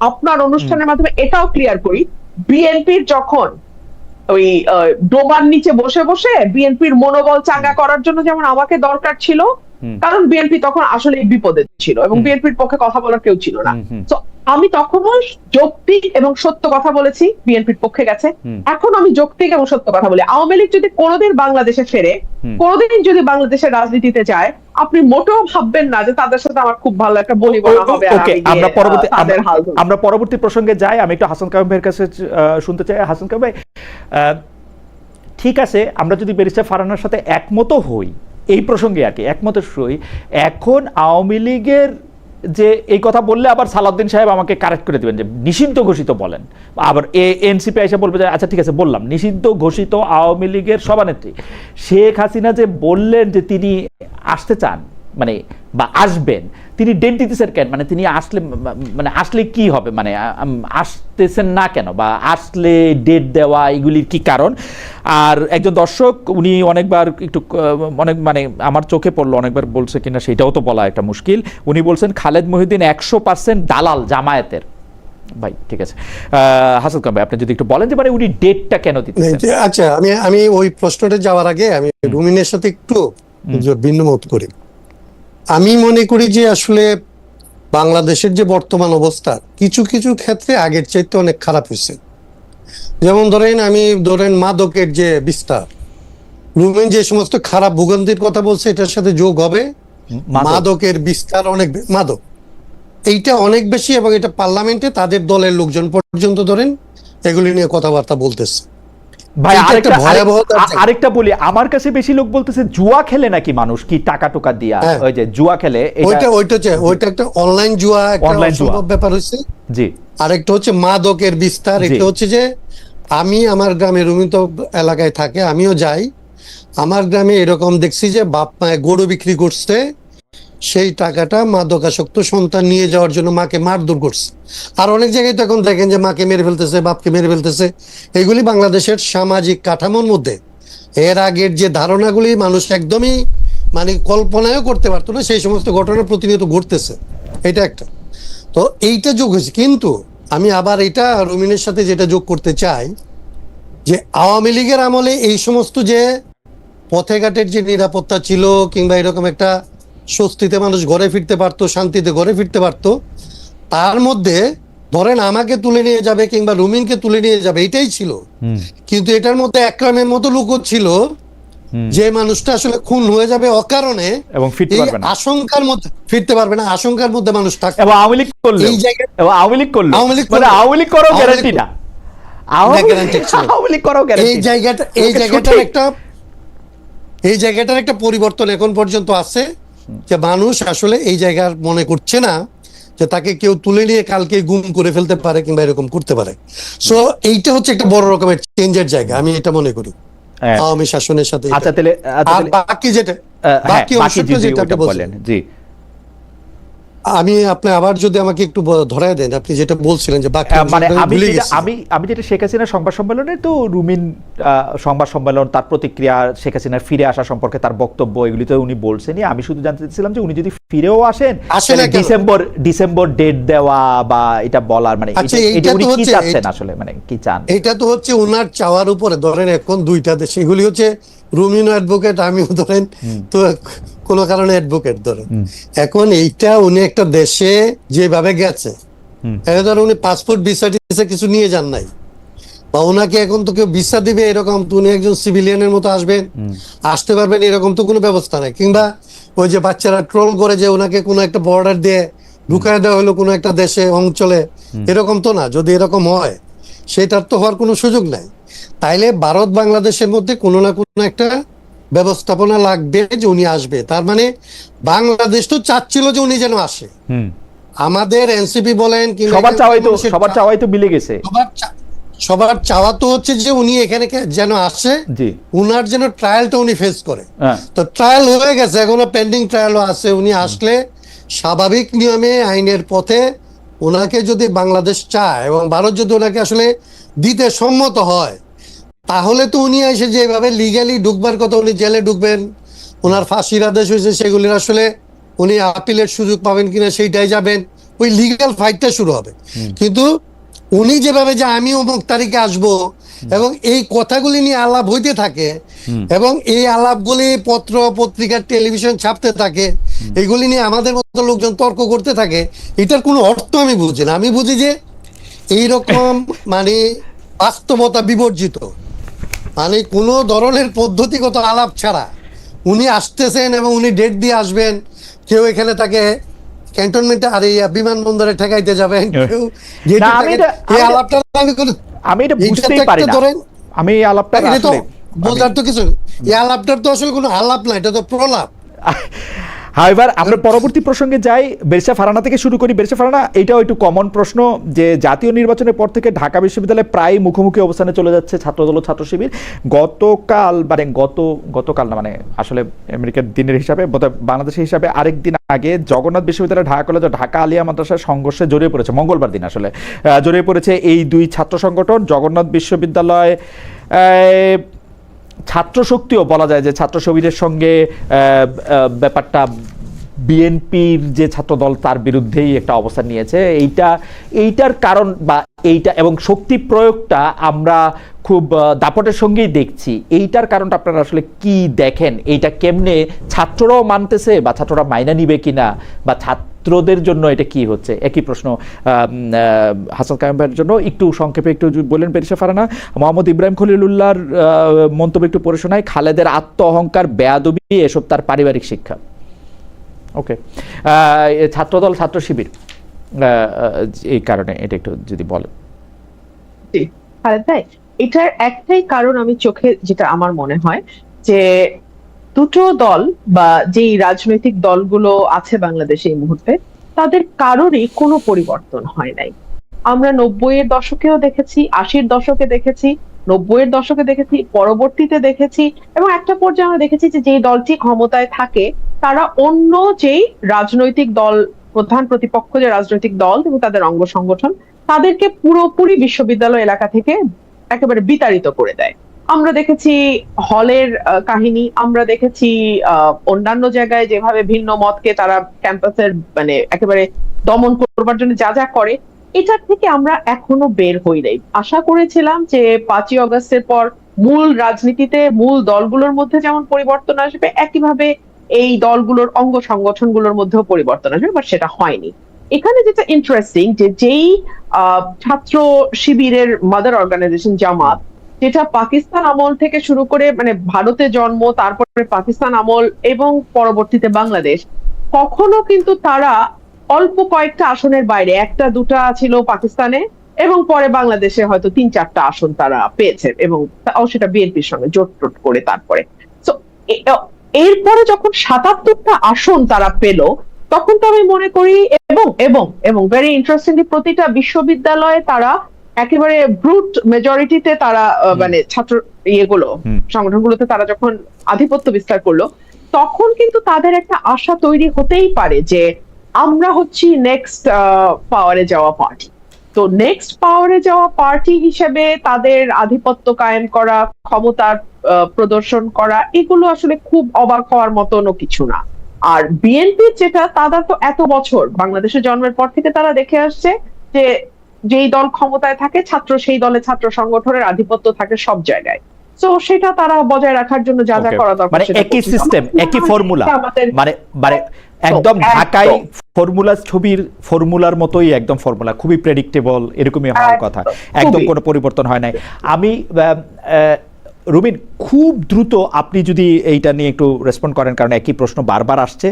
আপনার অনুষ্ঠানের মাধ্যমে এটাও ক্লিয়ার করি, বিএনপির যখন ওই ডোবার নিচে বসে বসে বিএনপির মনোবল চাঙ্গা করার জন্য যেমন আমাকে দরকার ছিল, কারণ বিএনপি তখন আসলে বিপদে ছিল এবং বিএনপির পক্ষে কথা বলার কেউ ছিল না, তো আমি তখনও যৌক্তিক এবং সত্য কথা বলেছি, বিএনপির পক্ষে গেছে। এখন আমি যৌক্তিক এবং সত্য কথা বলি। আওয়ামী লীগ যদি কোনোদিন বাংলাদেশে ফেরে, কোনোদিন যদি বাংলাদেশের রাজনীতিতে যায়, আপনি মোটেও ভাববেন না যে তাদের সাথে আমার খুব ভালো একটা বলি বলা হবে। আমরা পরবর্তী প্রসঙ্গে যাই। আমি একটু হাসান কায়ুম ভাইয়ের কাছে শুনতে চাই। হাসান কায়ুম ভাই, ঠিক আছে, আমরা যদি ব্যারিস্টার ফারহানার সাথে একমতও হই এই প্রসঙ্গে আর কি, একমত হই, এখন আওয়ামী লীগের যে এই কথা বললে আবার সালাউদ্দিন সাহেব আমাকে কারেক্ট করে দিবেন যে নিষিদ্ধ ঘোষিত বলেন, আবার এনসিপি এসে বলবে যে আচ্ছা ঠিক আছে বললাম নিষিদ্ধ ঘোষিত আওয়ামী লীগের সভানেত্রী শেখ হাসিনা যে বললেন যে তিনি আসতে চান মানে বা আসবেন, তিনি ডেট দিতেছেন কেন? মানে তিনি আসলে মানে আসলে কি হবে, মানে আসতেছেন না কেন, বা আসলে ডেট দেওয়া এগুলির কি কারণ? আর একজন দর্শক উনি অনেকবার একটু অনেক মানে আমার চোখে পড়লো, অনেকবার বলছে কিনা সেটাও তো বলা একটা মুশকিল। উনি বলছেন খালেদ মহিউদ্দিন 100% দালাল জামায়াতের। ভাই ঠিক আছে, হাসান খান ভাই আপনি যদি একটু বলেন যে মানে উনি ডেটটা কেন দিতেছেন? আচ্ছা, আমি ওই প্রশ্নটা যাওয়ার আগে আমি রুমিনের সাথে একটু ভিন্ন মত করি। আমি মনে করি যে আসলে বাংলাদেশের যে বর্তমান অবস্থা কিছু কিছু ক্ষেত্রে আগের চাইতে অনেক খারাপ হয়েছে। যেমন ধরেন মাদকের যে বিস্তার, রুমিন যে সমস্ত খারাপ ভোগান্তির কথা বলছে এটার সাথে যোগ হবে মাদকের বিস্তার, মাদক এইটা অনেক বেশি, এবং এটা পার্লামেন্টে তাদের দলের লোকজন পর্যন্ত ধরেন এগুলি নিয়ে কথাবার্তা বলতেছে। ভাই আরেকটা বলি, আমার কাছে বেশি লোক বলতেছে জুয়া খেলে নাকি মানুষ, কি টাকা টোকা দিয়া ওই যে জুয়া খেলে, ওইটা একটা অনলাইন জুয়া, একটা অসম্ভব ব্যাপার হচ্ছে। জি, আরেকটা হচ্ছে মাদকের বিস্তার। এটা হচ্ছে যে আমি আমার গ্রামে, রুমিন তো এলাকায় থাকে, আমিও যাই, আমার গ্রামে এরকম দেখছি যে বাপ মায়ে গরু বিক্রি করছে, সেই টাকাটা মাদকাসক্ত সন্তান নিয়ে যাওয়ার জন্য মাকে মারধর করছে। আর অনেক জায়গায় তো এখন দেখেন যে মাকে মেরে ফেলতেছে, বাপকে মেরে ফেলতেছে। এগুলি বাংলাদেশের সামাজিক কাঠামোর মধ্যে এর আগের যে ধারণাগুলি মানুষ একদমই মানে কল্পনাও করতে পারতো না, সেই সমস্ত ঘটনা প্রতিনিয়ত ঘটতেছে। এটা একটা, তো এইটা যোগ হয়েছে। কিন্তু আমি আবার এটা রুমিনের সাথে যেটা যোগ করতে চাই যে আওয়ামী লীগের আমলে এই সমস্ত যে পথে ঘাটের যে নিরাপত্তা ছিল, কিংবা এরকম একটা স্বস্তিতে মানুষ ঘরে ফিরতে পারতো, শান্তিতে ঘরে ফিরতে পারতো, তার মধ্যে ধরেন আমাকে তুলে নিয়ে যাবে কিংবা রুমিনকে তুলে নিয়ে যাবে এটাই ছিল। কিন্তু এটার মধ্যে একরামের মতো লোক ছিল যে মানুষটা আসলে খুন হয়ে যাবে অকারণে এবং আশঙ্কার মধ্যে ফিরতে পারবে না, আশঙ্কার মধ্যে মানুষ থাকবে। এবং আওয়ামী লীগ করলো, এই জায়গায় আওয়ামী লীগ করলো, মানে আওয়ামী লীগ করো গ্যারান্টি না, আওয়ামী লীগ করো গ্যারান্টি। এই জায়গাটার একটা পরিবর্তন এখন পর্যন্ত আছে, যে মানুষ আসলে এই জায়গার মনে করছে না যে তাকে কেউ তুলে নিয়ে কালকে গুম করে ফেলতে পারে কিংবা এরকম করতে পারে। সো এইটা হচ্ছে একটা বড় রকমের চেঞ্জের জায়গা, আমি এটা মনে করি আওয়ামী শাসনের সাথে। আচ্ছা তাহলে বাকি যেটা যেটা আপনি বললেন, জি আমি আপনি আবার যদি আমাকে একটু ধরায় দেন, আপনি যেটা বলছিলেন যে বাকি মানে আমি যেটা শেখ হাসিনার সংবাদ সম্মেলনে, তো রুমিন সংবাদ সম্মেলন, তার প্রতিক্রিয়া, শেখ হাসিনার ফিরে আসা সম্পর্কে তার বক্তব্য, এগুলি তো উনি বলছেনই। আমি শুধু জানতে চাইছিলাম যে উনি যদি ফিরেও আসেন ডিসেম্বর ডেট দেওয়া বা এটা বলার মানে এটা উনি কি চাচ্ছেন আসলে, মানে কি চান? এটা তো হচ্ছে ওনার চাওয়ার উপরে। ধরেন এখন দুইটা দেশ, এগুলি হচ্ছে রুমিন অ্যাডভোকেট, আমিও ধরেন তো কোন কারণে অ্যাডভোকেট ধরেন। এখন এইটা উনি একটা দেশে যেভাবে গেছে, ধর উনি পাসপোর্ট ভিসা কিছু নিয়ে যান নাই, বা ওনাকে এখন তো কেউ ভিসা দিবে এরকম, তো উনি একজন সিভিলিয়ানের মতো আসবেন, আসতে পারবেন এরকম তো কোনো ব্যবস্থা নাই। কিংবা ওই যে বাচ্চারা ট্রোল করে যে ওনাকে কোনো একটা বর্ডার দিয়ে ঢুকায় দেওয়া হলো কোনো একটা দেশে অঞ্চলে, এরকম তো না। যদি এরকম হয় সেটার তো হওয়ার কোনো সুযোগ নাই। তাইলে ভারত বাংলাদেশের মধ্যে কোনো না কোনো একটা ব্যবস্থাপনা লাগবে যে উনি আসবে। তার মানে বাংলাদেশ তো চাচ্ছিল যে উনি যেন আসে। আমাদের এনসিপি বলেন, সবার চাওয়াই তো মিলে গেছে, সবার চাওয়া তো হচ্ছে যে উনি এখানে যেন আসে, উনার যেন ট্রায়ালটা উনি ফেস করে। তো ট্রায়াল হয়ে গেছে, এখনো পেন্ডিং ট্রায়ালও আছে। উনি আসলে স্বাভাবিক নিয়মে আইনের পথে ওনাকে যদি বাংলাদেশ চায় এবং ভারত যদি ওনাকে আসলে দিতে সম্মত হয়, তাহলে তো উনি এসে যেভাবে লিগ্যালি ঢুকবার কথা, উনি জেলে ঢুকবেন, ওনার ফাঁসির আদেশ হয়েছে, সেগুলির আসলে উনি আপিলের সুযোগ পাবেন কিনা সেইটাই যাবেন, ওই লিগ্যাল ফাইটটা শুরু হবে। কিন্তু উনি যেভাবে যে আমি অমুক তারিখে আসবো এবং এই কথাগুলি নিয়ে আলাপ হইতে থাকে এবং এই আলাপগুলি পত্র পত্রিকা টেলিভিশন ছাপতে থাকে, এগুলি নিয়ে আমাদের মতো লোকজন তর্ক করতে থাকে, এটার কোনো অর্থ আমি বুঝি না। আমি বুঝি যে এইরকম মানে বাস্তবতা বিবর্জিত, মানে কোনো ধরনের পদ্ধতিগত আলাপ ছাড়া উনি আসতেছেন এবং উনি ডেট দিয়ে আসবেন। কেউ এখানে তাকে ক্যান্টনমেন্টে আর এই বিমানবন্দরে ঠেকাইতে যাবেন, আমি এটা বুঝতেই পারি না। আমি এই আলাপটা বোঝার তো কিছু, এই আলাপটার তো আসলে কোনো আলাপ না, এটা তো প্রলাপ। হাইবার আমরা পরবর্তী প্রসঙ্গে যাই। বেরসা ফারানা থেকে শুরু করি। বেরসা ফারানা, এটাও একটু কমন প্রশ্ন যে জাতীয় নির্বাচনের পর থেকে ঢাকা বিশ্ববিদ্যালয়ে প্রায় মুখোমুখি অবস্থানে চলে যাচ্ছে ছাত্রদল ও ছাত্র শিবির। গতকাল না, মানে আসলে আমেরিকার দিনের হিসাবে বাংলাদেশের হিসাবে আরেক দিন আগে জগন্নাথ বিশ্ববিদ্যালয় ঢাকা কলেজ ও ঢাকা আলিয়া মাদ্রাসার সংঘর্ষে জড়িয়ে পড়েছে, মঙ্গলবার দিন আসলে জড়িয়ে পড়েছে এই দুই ছাত্র সংগঠন। জগন্নাথ বিশ্ববিদ্যালয় ছাত্র শক্তিও বলা যায় যে ছাত্র শিবিরের সঙ্গে ব্যাপারটা বিএনপির যে ছাত্র দল তার বিরুদ্ধেই একটা অবস্থান নিয়েছে। এইটার কারণ বা এইটা এবং শক্তি প্রয়োগটা আমরা খুব দাপটের সঙ্গেই দেখছি। এইটার কারণটা আপনারা আসলে কি দেখেন? এইটা কেমনে ছাত্ররাও মানতেছে বা ছাত্ররা মাইনা নিবে কিনা, বা ছাত্রদের জন্য এটা কি হচ্ছে? একই প্রশ্ন হাসান কায়েম ভাইয়ের জন্য। একটু সংক্ষেপে একটু বললেন বেরিসা ফারানা। মোহাম্মদ ইব্রাহিম খলিলুল্লাহর মন্তব্য একটু পড়ে শোনায়। খালেদের আত্ম অহংকার, বেয়াদবি, এসব তার পারিবারিক শিক্ষা। ওকে, ছাত্রদল ছাত্র শিবির এই কারণে এটা একটু যদি বলেন। এটার একটাই কারণ আমি চোখে যেটা আমার মনে হয় যে দুটো দল বা যেই রাজনৈতিক দলগুলো আছে বাংলাদেশে এই মুহূর্তে, তাদের কারোরই কোনো পরিবর্তন হয় নাই। আমরা 90-এর দশকেও দেখেছি, 80-র দশকে দেখেছি, 90-এর দশকে দেখেছি, পরবর্তীতে দেখেছি, এবং একটা পর্যায়ে আমরা দেখেছি যে যেই দলটি ক্ষমতায় থাকে তারা অন্য যেই রাজনৈতিক দল, প্রধান প্রতিপক্ষ যে রাজনৈতিক দল এবং তাদের অঙ্গ সংগঠন, তাদেরকে পুরোপুরি বিশ্ববিদ্যালয় এলাকা থেকে একেবারে বিতাড়িত করে দেয়। আমরা দেখেছি হলের কাহিনী, আমরা দেখেছি অন্যান্য জায়গায় যেভাবে ভিন্ন মতকে তারা ক্যাম্পাসের মানে একেবারে দমন করবার জন্য যা যা করে। এটার থেকে আমরা এখনো বের হই নাই। আশা করেছিলাম যে 5ই অগস্টের পর মূল রাজনীতিতে মূল দলগুলোর মধ্যে যেমন পরিবর্তন আসবে, একইভাবে এই দলগুলোর অঙ্গ সংগঠনগুলোর মধ্যেও পরিবর্তন আসবে, বাট সেটা হয়নি। এখানে যেটা ইন্টারেস্টিং যে যেই ছাত্র শিবিরের মাদার অর্গানাইজেশন জামাত, যেটা পাকিস্তান আমল থেকে শুরু করে মানে ভারতে জন্ম, তারপরে পাকিস্তান আমল এবং পরবর্তীতে বাংলাদেশ, কখনো কিন্তু তারা অল্প কয়েকটা আসনের বাইরে, একটা দুটা ছিল পাকিস্তানে এবং পরে বাংলাদেশে হয়তো 3-4টা আসন তারা পেয়েছে, এবং সেটা বিএনপির সঙ্গে জোট টোট করে। তারপরে এরপরে যখন 77টা আসন তারা পেল, তখন তো আমি মনে করি এবং এবং এবং ভেরি ইন্টারেস্টিংলি প্রতিটা বিশ্ববিদ্যালয়ে তারা একেবারে ব্রুট মেজরিটিতে তারা মানে ছাত্র ইয়েগুলো সংগঠনগুলোতে তারা যখন আধিপত্য বিস্তার করলো, তখন কিন্তু তাদের একটা আশা তৈরি হতেই পারে যে আমরা হচ্ছি নেক্সট পাওয়ারে যাওয়া পার্টি। তো নেক্সট পাওয়ারে যাওয়া পার্টি হিসেবে তাদের আধিপত্য কায়েম করা, ক্ষমতার প্রদর্শন করা, এগুলো আসলে খুব অবাক হওয়ার মতনও কিছু না। আর বিএনপি যেটা, তারা তো এত বছর বাংলাদেশে জন্মের পর থেকে তারা দেখে আসছে যে যেই দল ক্ষমতায় থাকে ছাত্র সেই দলে ছাত্র সংগঠনের আধিপত্য থাকে সব জায়গায়। তো সেটা তারা বজায় রাখার জন্য যা যা করা দরকার, মানে একই সিস্টেম, একই ফর্মুলা, মানে একদম ঢাকায় ফর্মুলা, ছবির ফর্মুলার মতোই একদম ফর্মুলা, খুবই প্রেডিক্টেবল, এরকমই হওয়ার কথা, একদম কোনো পরিবর্তন হয় নাই। আমি রুবিন, খুব দ্রুত আপনি যদি এইটা নিয়ে একটু রেসপন্ড করেন, কারণ একই প্রশ্ন বারবার আসছে।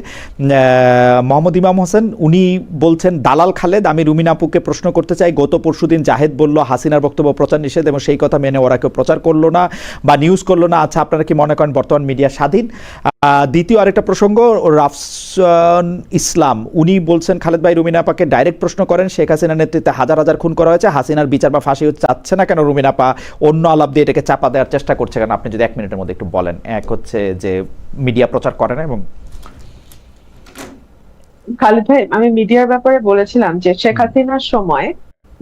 মোহাম্মদ ইমাম হোসেন উনি বলছেন, দালাল খালেদ, আমি রুমিন আপুকে প্রশ্ন করতে চাই, গত পরশুদিন জাহেদ বলল হাসিনার বক্তব্য প্রচার নিষেধ এবং সেই কথা মেনে ওরা কেউ প্রচার করলো না বা নিউজ করলো না। আচ্ছা, আপনারা কি মনে করেন বর্তমান মিডিয়া স্বাধীন? দ্বিতীয় আরেকটা প্রসঙ্গ, রাফসান ইসলাম উনি বলছেন, খালেদ ভাই রুমিন আপাকে ডাইরেক্ট প্রশ্ন করেন, শেখ হাসিনার নেতৃত্বে হাজার হাজার খুন করা হয়েছে, হাসিনার বিচার বা ফাঁসি চাচ্ছে না কেন রুমিন আপা? অন্য আলাপ দিয়ে এটাকে চাপা দেওয়ার চেষ্টা করছে কেন? আপনি যদি 1 মিনিটের মধ্যে একটু বলেন। এক হচ্ছে যে মিডিয়া প্রচার করে না, এবং খালেদ ভাই, আমি মিডিয়ার ব্যাপারে বলেছিলাম যে শেখ হাসিনার সময়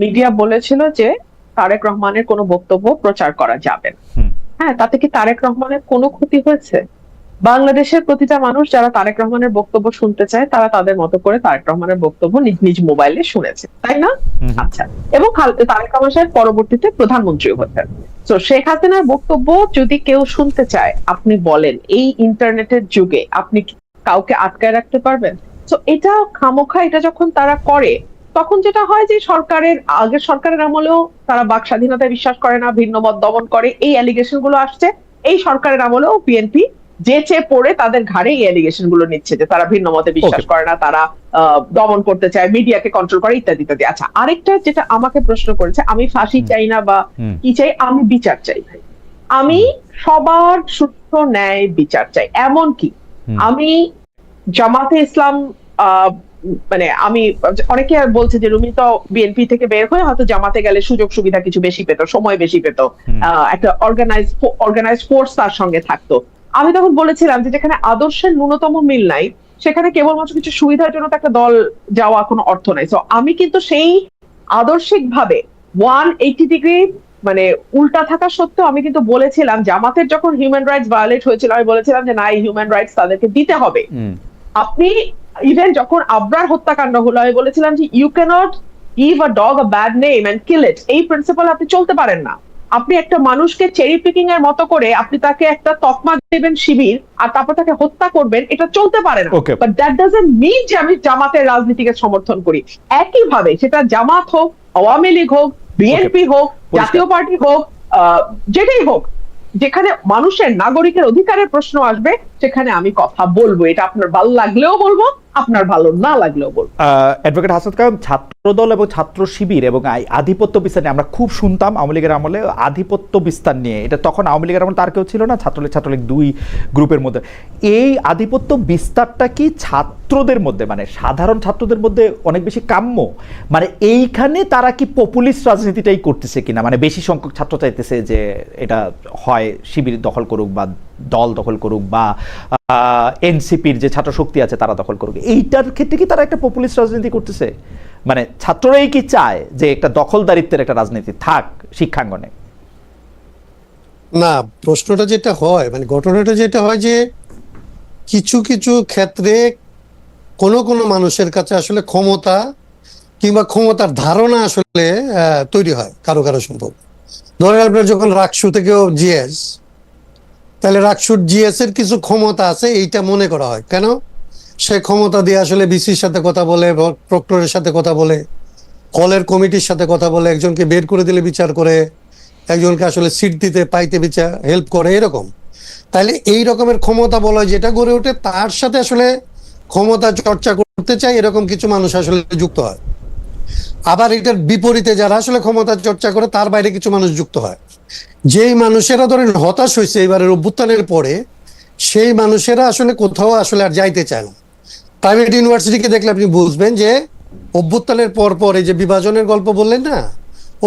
মিডিয়া বলেছিল যে তারেক রহমানের কোনো বক্তব্য প্রচার করা যাবে না। হ্যাঁ, তাতে কি তারেক রহমানের কোনো ক্ষতি হয়েছে? বাংলাদেশের প্রতিটা মানুষ যারা তারেক রহমানের বক্তব্য শুনতে চায়, তারা তাদের মতো করে তারেক রহমানের বক্তব্য নিজ নিজ মোবাইলে শুনেছে, তাই না? আচ্ছা, এবং তারেক রহমান সাহেব পরবর্তীতে প্রধানমন্ত্রী হতেন। তো শেখ হাসিনার বক্তব্য যদি কেউ শুনতে চায়, আপনি বলেন, এই ইন্টারনেটের যুগে আপনি কাউকে আটকায় রাখতে পারবেন? তো এটা খামোখা এটা যখন তারা করে, তখন যেটা হয় যে আগের সরকারের আমলেও তারা বাক স্বাধীনতায় বিশ্বাস করে না, ভিন্ন মত দমন করে, এই অ্যালিগেশন গুলো আসছে। এই সরকারের আমলেও বিএনপি যে চেয়ে পড়ে তাদের ঘাড়ে এই অ্যালিগেশন গুলো নিচ্ছে যে তারা ভিন্ন মতে বিশ্বাস করে না, তারা দমন করতে চায়, মিডিয়াকে কন্ট্রোল করে, ইত্যাদি ইত্যাদি। আচ্ছা, আরেকটা যেটা আমাকে প্রশ্ন করেছে, আমি ফাঁসি চাই না বা কি চাই, আমি বিচার চাই ভাই। আমি সবার সুষ্ঠু ন্যায় বিচার চাই, এমনকি আমি জামাতে ইসলাম মানে আমি, অনেকে বলছে যে রুমি তো বিএনপি থেকে বের হয়ে হয়তো জামাতে গেলে সুযোগ সুবিধা কিছু বেশি পেত, সময় বেশি পেত, একটা অর্গানাইজ ফোর্স তার সঙ্গে থাকতো। আমি তখন বলেছিলাম যে যেখানে আদর্শের ন্যূনতম মিল নাই, সেখানে কেবলমাত্র কিছু সুবিধার জন্য তো একটা দল যাওয়া কোনো অর্থ নাই। তো আমি কিন্তু সেই আদর্শিক ভাবে 180 ডিগ্রি মানে উল্টা থাকা সত্ত্বেও আমি কিন্তু বলেছিলাম, জামাতের যখন হিউম্যান রাইটস ভায়োলেট হয়েছিল আমি বলেছিলাম যে না, এই হিউম্যান রাইটস তাদেরকে দিতে হবে। আপনি ইভেন যখন আবরার হত্যাকাণ্ড হলো আমি বলেছিলাম যে you can't give a dog a bad name and kill it, এই প্রিন্সিপাল আপনি চলতে পারেন না। আপনি একটা মানুষকে চেরি পিকিং এর মতো করে আপনি তাকে একটা তকমা দেবেন শিবির আর তারপর তাকে হত্যা করবেন, এটা চলতে পারে না। বাট দ্যাট ডাজন্ট মিন যে আমি জামাতের রাজনীতিকে সমর্থন করি। একইভাবে সেটা জামাত হোক, আওয়ামী লীগ হোক, বিএনপি হোক, জাতীয় পার্টি হোক, যেটাই হোক, যেখানে মানুষের নাগরিকের অধিকারের প্রশ্ন আসবে সেখানে আমি কথা বলবো। এটা আপনার ভালো লাগলেও বলবো, আপনার ভালো না লাগলেও বলবো। অ্যাডভোকেট হাসনাত কায়েম, ছাত্রদল এবং ছাত্র শিবির এবং আধিপত্য বিস্তার নিয়ে আমরা খুব শুনতাম আওয়ামী লীগের আমলে, আধিপত্য বিস্তার নিয়ে। এটা তখন আওয়ামী লীগের আমলে তার কেউ ছিল না, ছাত্রলীগ দুই গ্রুপের মধ্যে। এই আধিপত্য বিস্তারটা কি ছাত্রদের মধ্যে, মানে সাধারণ ছাত্রদের মধ্যে অনেক বেশি কাম্য? মানে এইখানে তারা কি পপুলিস্ট রাজনীতিটাই করতেছে কিনা? মানে বেশি সংখ্যক ছাত্র চাইতেছে যে এটা হয় শিবির দখল করুক বা দল দখল করুক বা এনসিপির যে ছাত্র শক্তি আছে তারা দখল করুক, এইটার ক্ষেত্রে কি তারা একটা পপুলিস্ট রাজনীতি করতেছে? মানে ছাত্ররাই কি চায় যে একটা দখলদারিত্বের একটা রাজনীতি থাক শিক্ষাঙ্গনে? না, প্রশ্নটা যেটা হয়, মানে ঘটনাটা যেটা হয় যে কিছু কিছু ক্ষেত্রে কোনো মানুষের কাছে আসলে ক্ষমতা কিংবা ক্ষমতার ধারণা আসলে তৈরি হয় কারো কারো সম্ভব। ধরেন আপনার যখন রাকসু থেকেও জিএস, তাহলে রাকসুর জিএস এর কিছু ক্ষমতা আছে এইটা মনে করা হয়। কেন? সে ক্ষমতা দিয়ে আসলে বিসির সাথে কথা বলে, প্রক্টরের সাথে কথা বলে, কলের কমিটির সাথে কথা বলে, একজনকে বের করে দিলে বিচার করে, একজনকে আসলে সিট দিতে পাইতে বিচার হেল্প করে, এরকম। তাহলে এই রকমের ক্ষমতা বলা যেটা গড়ে ওঠে, তার সাথে আসলে ক্ষমতা চর্চা করতে চায় এরকম কিছু মানুষ আসলে যুক্ত হয়। আবার এটার বিপরীতে যারা আসলে ক্ষমতা চর্চা করে তার বাইরে কিছু মানুষ যুক্ত হয়। যেই মানুষেরা ধরেন হতাশ হয়েছে এবারের অভ্যুত্থানের পরে, সেই মানুষেরা আসলে কোথাও আসলে আর যাইতে চায় না। প্রাইভেট ইউনিভার্সিটিকে দেখলে আপনি বুঝবেন যে অভ্যুত্থানের পর এই যে বিভাজনের গল্প বললেন না,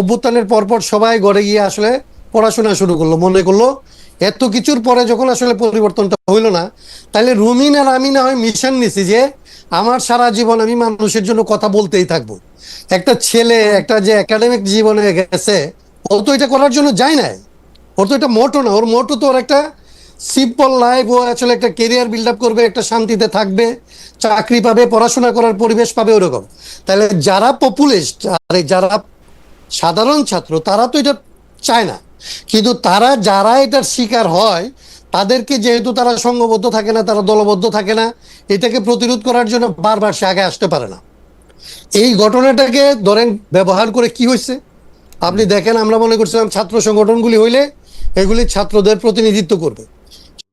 অভ্যুত্থানের পর সবাই ঘরে গিয়ে আসলে পড়াশোনা শুরু করলো, মনে করলো এত কিছুর পরে যখন আসলে পরিবর্তনটা হইলো না, তাহলে রুমিন আর আমি না হয় মিশন নিছি যে আমার সারা জীবন আমি মানুষের জন্য কথা বলতেই থাকবো। একটা ছেলে একটা যে একাডেমিক জীবনে গেছে, ও তো এটা করার জন্য যায় না, ওর তো এটা মোটো না। ওর মোটো তো ওর একটা সিম্পল লাইফ, ও আসলে একটা কেরিয়ার বিল্ড আপ করবে, একটা শান্তিতে থাকবে, চাকরি পাবে, পড়াশোনা করার পরিবেশ পাবে, ওরকম। তাহলে যারা পপুলিস্ট আর যারা সাধারণ ছাত্র তারা তো এটা চায় না, কিন্তু তারা যারা এটার শিকার হয় তাদেরকে যেহেতু তারা সংঘবদ্ধ থাকে না, তারা দলবদ্ধ থাকে না, এটাকে প্রতিরোধ করার জন্য বারবার সে আগে আসতে পারে না। এই ঘটনাটাকে ধরেন ব্যবহার করে কি হয়েছে আপনি দেখেন। আমরা মনে করছিলাম ছাত্র সংগঠনগুলি হইলে এগুলি ছাত্রদের প্রতিনিধিত্ব করবে,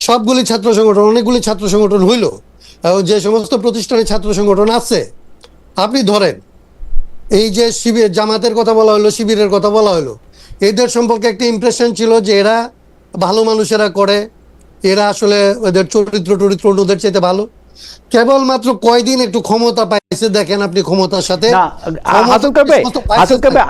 সবগুলি ছাত্র সংগঠন, অনেকগুলি ছাত্র সংগঠন হইল, যে সমস্ত প্রতিষ্ঠানে ছাত্র সংগঠন আছে, আপনি ধরেন এই যে শিবির, জামাতের কথা বলা হলো, শিবিরের কথা বলা হলো, এদের সম্পর্কে একটা ইমপ্রেশন ছিল যে এরা ভালো মানুষেরা করে, এরা আসলে ওদের চরিত্র অন্যদের চাইতে ভালো। কেবলমাত্র কয়দিন একটু ক্ষমতা পাইছে, দেখেন আপনি ক্ষমতার সাথে।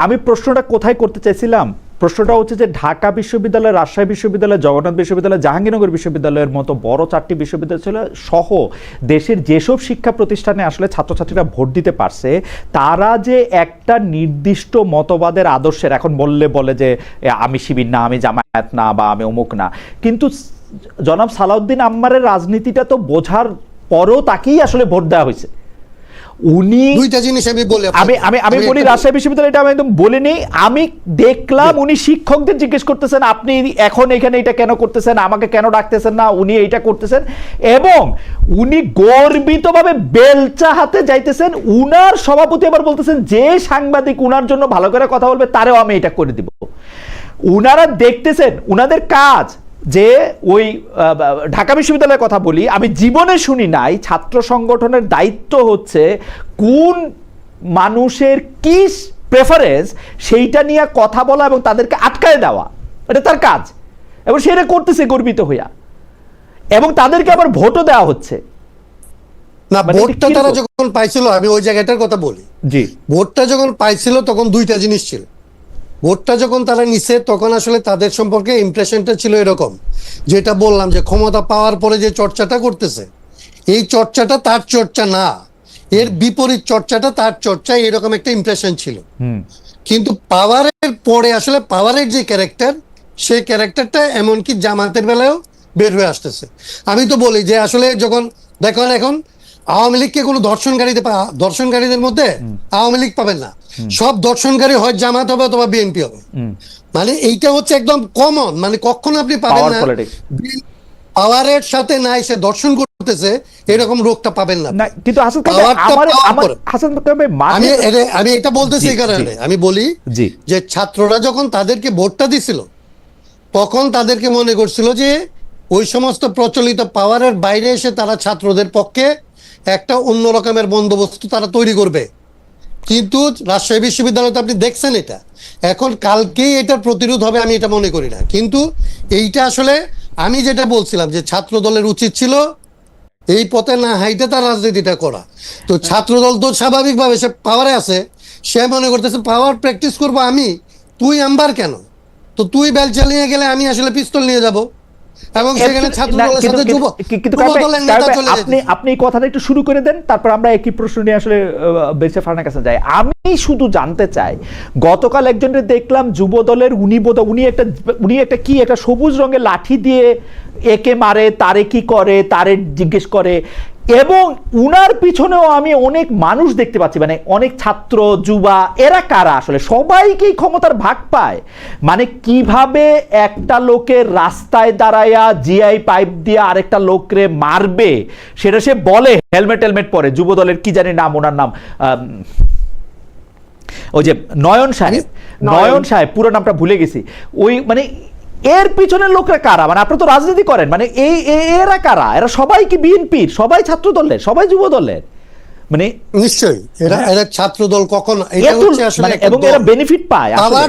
আমি প্রশ্নটা কোথায় করতে চাইছিলাম, প্রশ্নটা হচ্ছে যে ঢাকা বিশ্ববিদ্যালয়, রাজশাহী বিশ্ববিদ্যালয়, জগন্নাথ বিশ্ববিদ্যালয়, জাহাঙ্গীরনগর বিশ্ববিদ্যালয়ের মতো বড় 4টি বিশ্ববিদ্যালয় সহ দেশের যেসব শিক্ষা প্রতিষ্ঠানে আসলে ছাত্রছাত্রীরা ভোট দিতে পারছে, তারা যে একটা নির্দিষ্ট মতবাদের আদর্শের, এখন বলে যে আমি শিবির না, আমি জামায়াত না, বা আমি অমুক না, কিন্তু জনাব সালাউদ্দিন আম্মারের রাজনীতিটা তো বোঝার পরও তাকেই আসলে ভোট দেওয়া হয়েছে। উনি দুইটা জিনিস আমি বলি, রাজশাহী বিশ্ববিদ্যালয়টা আমি একদম বলিনি, আমি দেখলাম উনি শিক্ষকদের জিজ্ঞেস করতেছেন আপনি এখন এখানে এটা কেন করতেছেন, আমাকে কেন ডাকতেছেন না, উনি এইটা করতেছেন, এবং উনি গর্বিতভাবে বেলচা হাতে যাইতেছেন। উনার সভাপতি আবার বলতেছেন যে সাংবাদিক উনার জন্য ভালো করে কথা বলবে তারেও আমি এটা করে দিব। উনারা দেখতেছেন, উনাদের কাজ যে ওই ঢাকা বিশ্ববিদ্যালয়ের কথা বলি, আমি জীবনে শুনি নাই ছাত্র সংগঠনের দায়িত্ব হচ্ছে কোন মানুষের কি প্রেফারেন্স সেইটা নিয়ে কথা বলা এবং তাদেরকে আটকায় দেওয়া, এটা তার কাজ। এবং সেটা করতেছে গর্বিত হইয়া, এবং তাদেরকে আবার ভোটও দেওয়া হচ্ছে। না, মানে ভোটটা এটা তারা কিরকম? যখন পাইছিল, আমি ওই জায়গাটার কথা বলি, জি ভোটটা যখন পাইছিল তখন দুইটা জিনিস ছিল। ভোটটা যখন তারা নিছে তখন আসলে তাদের সম্পর্কে ইমপ্রেশনটা ছিল এরকম, যেটা বললাম যে ক্ষমতা পাওয়ার পরে যে চর্চাটা করতেছে, এই চর্চাটা তার চর্চা না, এর বিপরীত চর্চাটা তার চর্চা, এরকম একটা ইমপ্রেশন ছিল। কিন্তু পাওয়ারের পরে আসলে পাওয়ারের যে ক্যারেক্টার, সেই ক্যারেক্টারটা এমনকি জামাতের বেলায়ও বের হয়ে আসতেছে। আমি তো বলি যে আসলে যখন দেখুন এখন আওয়ামী লীগকে কোনো দর্শনকারীদের মধ্যে আওয়ামী লীগ পাবেন না, সব দর্শনকারী হয় জামাত হবে অথবা বিএনপি হবে। মানে এইটা হচ্ছে একদম কমন, মানে কখনো আপনি পাবেন পাওয়ার না পলিটিক্স। পাওয়ারের সাথে নাই সে দর্শন করতেছে, এরকম রোগটা পাবেন না। না কিন্তু হাসান কাকা, পাওয়ারটা আমার পাওয়ার আমার পরে। হাসান কাকা ভাই, আমি এটা বলতেছি জি, এই কারণে, জি। আমি বলি জি যে ছাত্ররা যখন তাদেরকে ভোটটা দিছিল তখন তাদেরকে মনে করছিল যে ওই সমস্ত প্রচলিত পাওয়ারের বাইরে এসে তারা ছাত্রদের পক্ষে একটা অন্য রকমের বন্দোবস্ত তারা তৈরি করবে। কিন্তু রাজশাহী বিশ্ববিদ্যালয়তে আপনি দেখছেন এটা, এখন কালকেই এটা প্রতিরোধ হবে আমি এটা মনে করি না। কিন্তু এইটা আসলে আমি যেটা বলছিলাম যে ছাত্র দলের উচিত ছিল এই পথে না হাইটে তার রাজনীতিটা করা। তো ছাত্রদল তো স্বাভাবিকভাবে সে পাওয়ারে আছে, সে মনে করতেছে পাওয়ার প্র্যাকটিস করবো আমি, তুই আম্বার কেন, তো তুই বেল চালিয়ে গেলে আমি আসলে পিস্তল নিয়ে যাব, এবং সেখানে ছাত্র দলের সাথে যুব দলের নেতা চলে আপনি যেত। আপনি এই কথাটা একটু শুরু করে দেন, তারপর আমরা একই প্রশ্ন নিয়ে আসলে বেঁচে ফারানার কাছে যাই। আমি শুধু জানতে চাই, গতকাল একজনের দেখলাম যুব দলের উনি একটা সবুজ রঙের লাঠি দিয়ে একে মারে, তারে কি করে, তারে জিজ্ঞেস করে, এবং উনার পিছনেও আমি অনেক মানুষ দেখতে পাচ্ছি, মানে অনেক ছাত্র যুবা, এরা কারা আসলে সবাইকেই ক্ষমতার ভাগ পায়। মানে কিভাবে একটা লোকের রাস্তায় দাঁড়ায়া জিআই পাইপ দিয়ে আরেকটা লোকরে মারবে সেটা সে বলে, হেলমেট পরে, যুব দলের কি জানি নাম, ওনার নাম ওই যে নয়ন সাহেব, পুরো নামটা ভুলে গেছি। ওই মানে এর পিছনের লোকরা কারা, মানে আপনারা তো রাজনীতি করেন, মানে এরা কারা, এরা সবাই কি বিএনপির, সবাই ছাত্র দলের, সবাই যুব দলের? মানে নিশ্চয়ই এরা ছাত্র দল কখনো, এটা হচ্ছে আসলে একটা এবং এরা দল। বেনিফিট পায় আসলে। আবার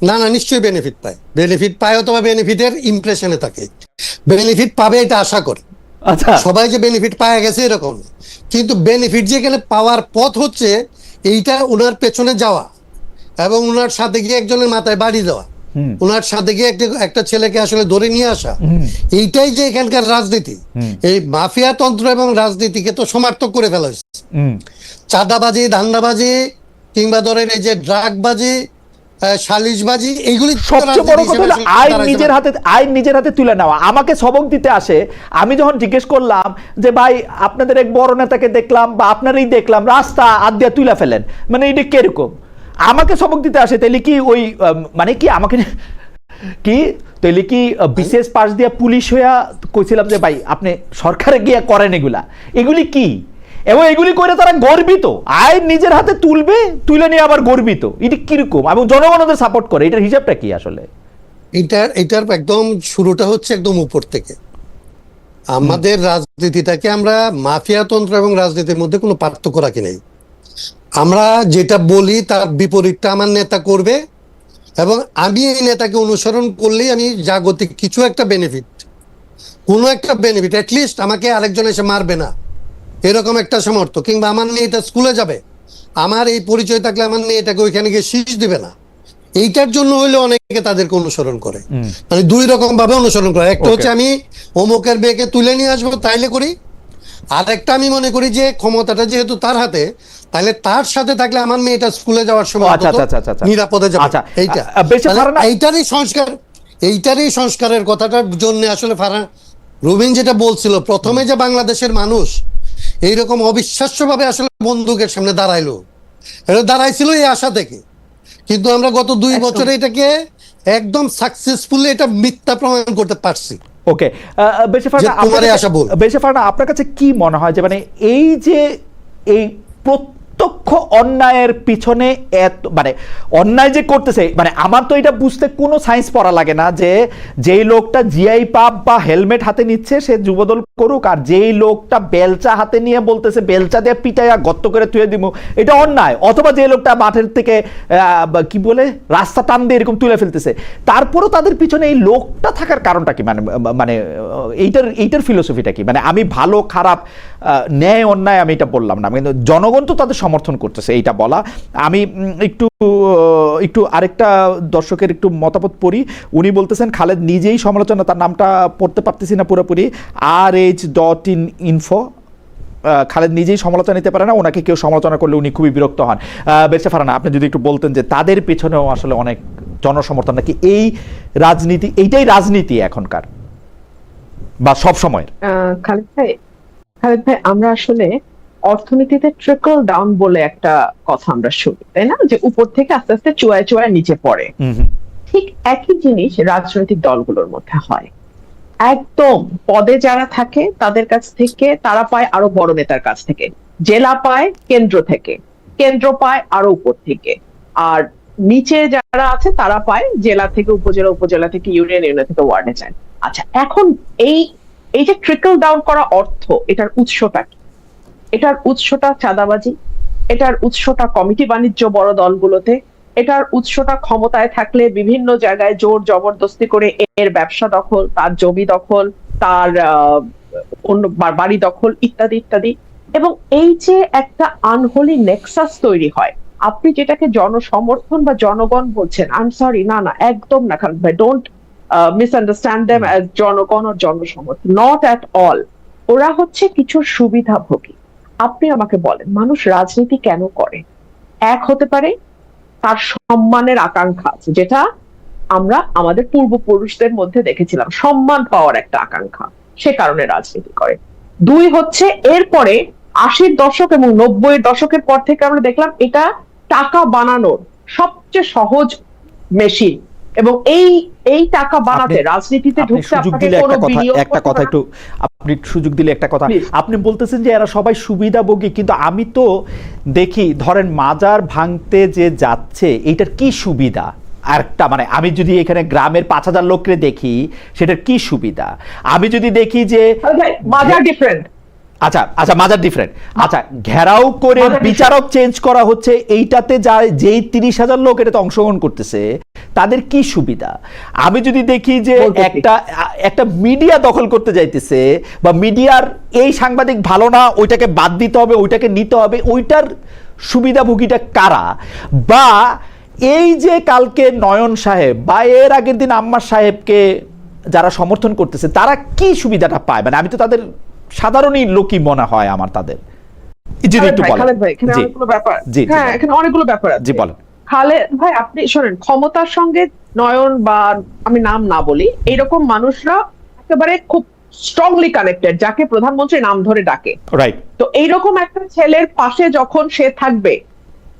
না না, নিশ্চয়ই বেনিফিট পায় অথবা বেনিফিটের ইমপ্রেশনে থাকে, বেনিফিট পাবে এটা আশা করে। আচ্ছা, সবাই যে বেনিফিট পায় গেছে এরকম না। কিন্তু বেনিফিট যেখানে পাওয়ার পথ হচ্ছে এইটা উনার পেছনে যাওয়া, এবং উনার সাথে গিয়ে একজনের মাথায় বাড়ি দেওয়া, উনার সাথে গিয়ে একটা ছেলেকে আসলে ধরে নিয়ে আসা, এইটাই যে এখানকার রাজনীতি। এই মাফিয়া তন্ত্র এবং রাজনীতিকে তো সমার্থক করে ফেলা হয়েছে। চাঁদাবাজি, ধান্দাবাজি, কিংবা ধরেন এই যে ড্রাগবাজি, সালিশবাজি, এইগুলি সবচেয়ে বড় কথা হলো আইন নিজের হাতে তুলে নেওয়া। আমাকে সবক দিতে আসে, আমি যখন জিজ্ঞেস করলাম যে ভাই আপনাদের এক বড় নেতাকে দেখলাম বা আপনারই দেখলাম রাস্তা আদ্যা তুলে ফেলেন, মানে এটা কিরকম, আমাকে সবক দিতে আসে, তাইলে কি ওই মানে কি আমাকে কি তাইলে কি বিশেষ পাশ দিয়ে পুলিশ হইয়া কইছিলাম যে ভাই আপনি সরকারে গিয়ে করেন এগুলি কি, এবং এগুলি করে তারা গর্বিত, আইন নিজের হাতে তুলে নিয়ে আবার গর্বিত, এটা কিরকম, এবং জনগণ ওদের সাপোর্ট করে, এটার হিসাবটা কি আসলে? এটার একদম শুরুটা হচ্ছে একদম উপর থেকে। আমাদের রাজনীতিটাকে আমরা মাফিয়াতন্ত্র এবং রাজনীতির মধ্যে কোনো পার্থক্য রাখি নাই। আমরা যেটা বলি তার বিপরীতটা আমার নেতা করবে, এবং আমি এই নেতাকে অনুসরণ করলেই আমি জাগতিক কিছু একটা বেনিফিট, কোনো একটা বেনিফিট, অ্যাটলিস্ট আমাকে আরেকজন এসে মারবে না, এরকম একটা সামর্থ্য, কিংবা আমার মেয়েটা স্কুলে যাবে, আমার এই পরিচয় থাকলে আমার মেয়েটাকে ওইখানে গিয়ে শীষ দিবে না, এইটার জন্য হইলে অনেকে তাদেরকে অনুসরণ করে। মানে দুই রকম ভাবে অনুসরণ করে, একটা হচ্ছে আমি অমুকের মেয়েকে তুলে নিয়ে আসবো তাইলে করি, আর একটা আমি মনে করি যে ক্ষমতাটা যেহেতু তার হাতে, তাহলে তার সাথে থাকলে আমার মেয়েটা স্কুলে যাওয়ার সময় নিরাপদে যাবে। এইটারই সংস্কারের কথাটার জন্য আসলে রুবিন যেটা বলছিল প্রথমে, যে বাংলাদেশের মানুষ এইরকম অবিশ্বাস্যভাবে আসলে বন্দুকের সামনে দাঁড়াইছিল এই আশা থেকে, কিন্তু আমরা গত 2 বছরে এটাকে একদম সাকসেসফুলি এটা মিথ্যা প্রমাণ করতে পারছি। ওকে, বেশি ফারনা, আপনার কাছে কি মনে হয় যে মানে এই যে এই প্রত্যক্ষ অন্যায়ের পিছনে এত মানে অন্যায় যে করতেছে, মানে আমার তো এটা বুঝতে কোনো সায়েন্স পড়া লাগে না যে যেই লোকটা জিআই পাপ বা হেলমেট হাতে নিচ্ছে সে যুবদল করুক, আর যেই লোকটা বেলচা হাতে নিয়ে বলতেছে বেলচা দিয়ে পিটাইয়া গর্ত করে তুলে দিব এটা অন্যায়, অথবা যে লোকটা মাঠের থেকে কি বলে রাস্তা টান দিয়ে এরকম তুলে ফেলতেছে, তারপরও তাদের পিছনে এই লোকটা থাকার কারণটা কি? মানে মানে এইটার ফিলোসফিটা কি? মানে আমি ভালো খারাপ ন্যায় অন্যায় আমি এটা বললাম না, কিন্তু জনগণ তো তাদের সমর্থন করতেছে এইটা বলা। আমি একটু আরেকটা দর্শকের একটু মতামত পড়ি। উনি বলতেছেন খালেদ নিজেই সমালোচনা, তার নামটা পড়তে পারতেছি না পুরোপুরি, RH.info, খালেদ নিজেই সমালোচনা নিতে পারে না, ওনাকে কেউ সমালোচনা করলে উনি খুবই বিরক্ত হন। বেরচা ফারহানা, আপনি যদি একটু বলতেন যে তাদের পেছনেও আসলে অনেক জনসমর্থন, নাকি এই রাজনীতি, এইটাই রাজনীতি এখনকার বা সব সময়ের? খালেদ ভাই, আমরা আসলে অর্থনীতিতে ট্রিকল ডাউন বলে একটা কথা আমরা শুনি, তাই না, যে উপর থেকে আস্তে আস্তে চুয়ায় চুয়ায় নিচে পড়ে। ঠিক একই জিনিস রাজনৈতিক দলগুলোর মধ্যে হয়। একদম পদে যারা থাকে তাদের কাছ থেকে তারা পায় আরো বড় নেতার কাছ থেকে, জেলা পায় কেন্দ্র থেকে, কেন্দ্র পায় আরো উপর থেকে, আর নিচে যারা আছে তারা পায় জেলা থেকে উপজেলা, উপজেলা থেকে ইউনিয়ন, ইউনিয়ন থেকে ওয়ার্ডে যায়। আচ্ছা, এখন এই যে ট্রিকল ডাউন করা অর্থ, এটার উৎসটা কি? এটার উৎসটা চাঁদাবাজি, এটার উৎসটা কমিটি বাণিজ্য বড় দলগুলোতে, এটার উৎসটা ক্ষমতায় থাকলে বিভিন্ন জায়গায় জোর জবরদস্তি করে এর ব্যবসা দখল, তার জমি দখল, তার অন্য বাড়ি দখল, ইত্যাদি ইত্যাদি। এবং এই যে একটা আনহোলি নেক্সাস তৈরি হয়, আপনি যেটাকে জনসমর্থন বা জনগণ বলছেন, আই এম সরি, না না, একদম না খালেদ ভাই, ডোন্ট মিসআন্ডারস্ট্যান্ড দেম অ্যাজ জনগণ ও জনসমর্থন, নট অ্যাট অল। ওরা হচ্ছে কিছু সুবিধাভোগী। আপনি আমাকে বলেন, মানুষ রাজনীতি কেন করে? এক হতে পারে তার সম্মানের আকাঙ্ক্ষা আছে, যেটা আমরা আমাদের পূর্বপুরুষদের মধ্যে দেখেছিলাম, সম্মান পাওয়ার একটা আকাঙ্ক্ষা, সে কারণে রাজনীতি করে। দুই হচ্ছে এরপরে 80-র দশক এবং 90-এর দশকের পর থেকে আমরা দেখলাম এটা টাকা বানানোর সবচেয়ে সহজ মেশিন, এবং এই টাকা বানাতে রাজনীতিতে ঢুকতে আপনাকে কোনো বিনিয়োগ একটা কথা একটু আপনি সুযোগ দিলে একটা কথা, আপনি বলতেছেন যে এরা সবাই সুবিধাভোগী, কিন্তু আমি তো দেখি ধরেন মাজার ভাঙতে যে যাচ্ছে এইটার কি সুবিধা? আরেকটা মানে আমি যদি এখানে গ্রামের 5000 লোককে দেখি সেটার কি সুবিধা? আমি যদি দেখি যে মাজার ডিফারেন্ট, আচ্ছা আচ্ছা মাজার ডিফারেন্ট, আচ্ছা ঘেরাও করে বিচারক চেঞ্জ করা হচ্ছে, এইটাতে যেই 30,000 লোক এটাতে অংশগ্রহণ করতেছে তাদের কি সুবিধা? আমি যদি দেখি যে একটা মিডিয়া দখল করতে যাইতেছে, বা মিডিয়ার এই সাংবাদিক ভালো না, ওইটাকে বাদ দিতে হবে, ওইটাকে নিতে হবে, ওইটার সুবিধাভোগীটা কারা? বা এই যে কালকে নয়ন সাহেব বা এর আগের দিন আম্মার সাহেবকে যারা সমর্থন করতেছে তারা কি সুবিধাটা পায়? মানে আমি তো তাদের সাধারণই লোকই মনে হয় আমার তাদের। যদি একটু বলেন। খালেদ ভাই, এখানে অনেকগুলো ব্যাপার, হ্যাঁ এখানে অনেকগুলো ব্যাপার আছে। জি বলেন। খালেদ ভাই, আপনি শোনেন, ক্ষমতার সঙ্গে নয়ন বা আমি নাম না বলি, এইরকম মানুষরা একেবারে খুব স্ট্রংলি কানেক্টেড, যাকে প্রধানমন্ত্রী নাম ধরে ডাকে, রাইট? তো এইরকম একটা ছেলের পাশে যখন সে থাকবে,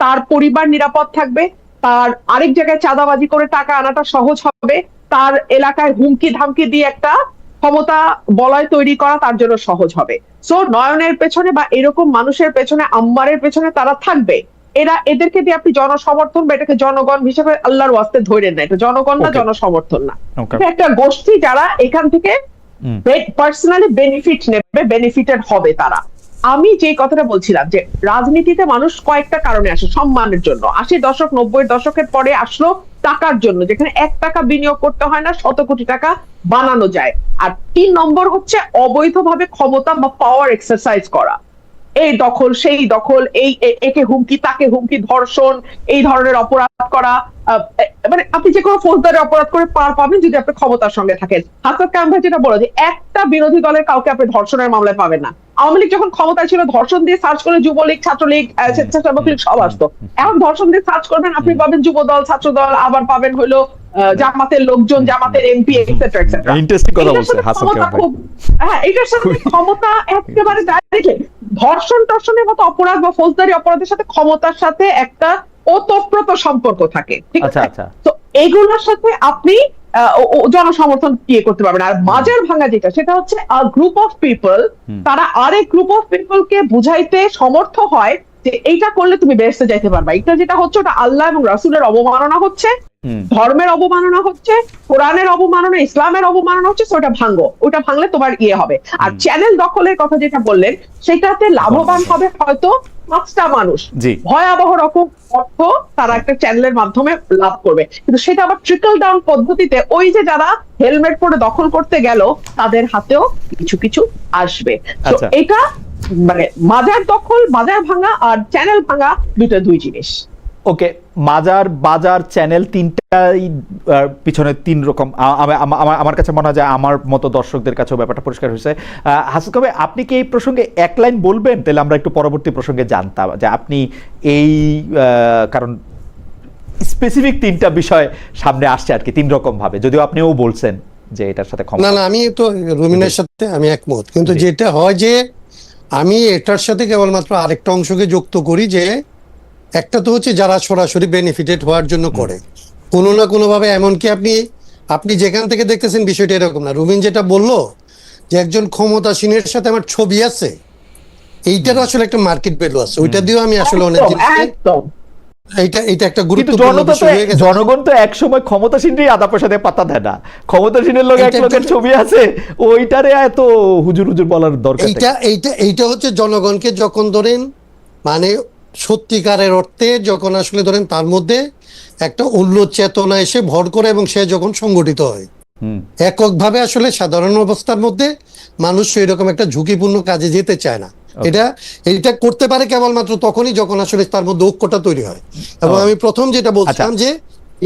তার পরিবার নিরাপদ থাকবে, তার আরেক জায়গায় চাঁদাবাজি করে টাকা আনাটা সহজ হবে, তার এলাকায় হুমকি ধামকি দিয়ে একটা ক্ষমতা বলয় তৈরি করা তার জন্য সহজ হবে। সো নয়নের পেছনে বা এরকম মানুষের পেছনে, আম্মারের পেছনে তারা থাকবে। এদেরকে দিয়ে আপনি জনসমর্থন বা এটাকে জনগণ হিসেবে আল্লাহর ওয়াস্তে ধরেন না, এটা জনগণ না, জনসমর্থন না, একটা গোষ্ঠী যারা এখান থেকে পার্সোনালি বেনিফিট নেবে, বেনিফিটেড হবে তারা। আমি যে কথাটা বলছিলাম যে রাজনীতিতে মানুষ কয়েকটা কারণে আসে, সম্মানের জন্য। 80 দশক 90-এর দশকের পরে আসলো টাকার জন্য, যেখানে 1 টাকা বিনিয়োগ করতে হয় না, 100 কোটি টাকা বানানো যায়। আর 3 নম্বর হচ্ছে অবৈধভাবে ক্ষমতা বা পাওয়ার এক্সারসাইজ করা, এই দখল সেই দখল, এই একে হুমকি তাকে হুমকি, ধর্ষণ, এই ধরনের অপরাধ করা। মানে আপনি যে কোনো ফৌজদারি অপরাধ করে পার পাবেন যদি আপনি ক্ষমতার সঙ্গে থাকেন। হাসান কাম ভাই যেটা বলো যে একটা বিরোধী দলের কাউকে আপনি ধর্ষণের মামলায় পাবেন না। আওয়ামী লীগ যখন ক্ষমতায় ছিল, ধর্ষণ দিয়ে সার্চ করে যুবলীগ, ছাত্রলীগ, স্বেচ্ছাসেবক লীগ সব আসতো। এখন ধর্ষণ দিয়ে সার্চ করবেন, আপনি পাবেন যুব দল, ছাত্র দল, আবার পাবেন হইলো জামাতের লোকজন, জামাতের এমপি, এটসেট্রা এটসেট্রা। ইন্টারেস্টিং কথা বলছেন হাসান কাম ভাই। হ্যাঁ, এটার সাথে ক্ষমতা একেবারে ডাইরেক্টলি, ধর্ষণ টর্ষণের মতো অপরাধ বা ফৌজদারি অপরাধের সাথে ক্ষমতার সাথে একটা ওতপ্রোত সম্পর্ক থাকে, ঠিক আছে? তো এইগুলোর সাথে আপনি জনসমর্থন ইয়ে করতে পারবেন। আর মাজার ভাঙা যেটা, সেটা হচ্ছে গ্রুপ অফ পিপল, তারা আরেক গ্রুপ অফ পিপল কে বুঝাইতে সমর্থ হয় যে এইটা করলে তুমি বেহেশতে যাইতে পারবা, এটা যেটা হচ্ছে ওটা আল্লাহ এবং রাসূলের অবমাননা হচ্ছে, ধর্মের অবমাননা হচ্ছে, কোরআনের অবমাননা, ইসলামের অবমাননা হচ্ছে, ওটা ভাঙো, ওটা ভাঙলে তোমার ইয়ে হবে। আর চ্যানেল দখলের কথা যেটা বললেন, সেটাতে লাভবান হবে হয়তো 5টা মানুষ, ভয়াবহ রকম অর্থ তারা একটা চ্যানেলের মাধ্যমে লাভ করবে, কিন্তু সেটা আবার ট্রিকল ডাউন পদ্ধতিতে ওই যে যারা হেলমেট পরে দখল করতে গেল তাদের হাতেও কিছু কিছু আসবে। তো এটা মানে মাজার দখল, মাজার ভাঙা আর চ্যানেল ভাঙা দুই জিনিস। ওকে, মাজার, বাজার, চ্যানেল তিনটাই পিছনে তিন রকম। আমার কাছে মনে হয় যে আমার মতো দর্শকদের কাছেও ব্যাপারটা পরিষ্কার হয়েছে। হাসান কবির, আপনি কি এই প্রসঙ্গে এক লাইন বলবেন? তাহলে আমরা একটু পরবর্তী প্রসঙ্গে জানতাম যে আপনি এই কারণ স্পেসিফিক তিনটা বিষয় সামনে আসছে আর কি, তিন রকম ভাবে, যদিও আপনিও বলছেন যে এটার সাথে না, আমি তো রুমিনের সাথে আমি একমত, কিন্তু যেটা হয় যে আমি এটার সাথে কেবলমাত্র আরেকটা অংশকে যুক্ত করি, যে একটা তো হচ্ছে যারা সরাসরি বেনিফিটেড হওয়ার জন্য করে কোনো না কোনো ভাবে, এমনকি আপনি যেখান থেকে দেখতেছেন বিষয়টা এরকম না। রুমিন যেটা বললো যে একজন ক্ষমতাসীনের সাথে আমার ছবি আছে, এইটারও আসলে একটা মার্কেট ভ্যালু আছে, ওইটা দিয়েও আমি আসলে অনেক জিনিস, এটা একটা গুরুত্বপূর্ণ বিষয় হয়ে গেছে। জনগণ তো একসময় ক্ষমতাসীনই আদা পয়সা দিয়ে পাত্তা দেয় না, ক্ষমতাসীনের লোক এক লোকের ছবি আছে, ওইটারে এত হুজুর হুজুর বলার দরকার। এইটা হচ্ছে জনগণকে যখন ধরেন মানে সত্যিকারের অর্থে যখন আসলে ধরেন তার মধ্যে একটা উল্ল চেতনা এসে ভর করে এবং সে যখন সংগঠিত হয় এককভাবে, আসলে সাধারণ অবস্থার মধ্যে মানুষ এরকম একটা ঝুঁকিপূর্ণ কাজে যেতে চায় না। এটা করতে পারে কেবলমাত্র তখনই যখন আসলে তার মধ্যে ঐক্যটা তৈরি হয়। এবং আমি প্রথম যেটা বলছিলাম যে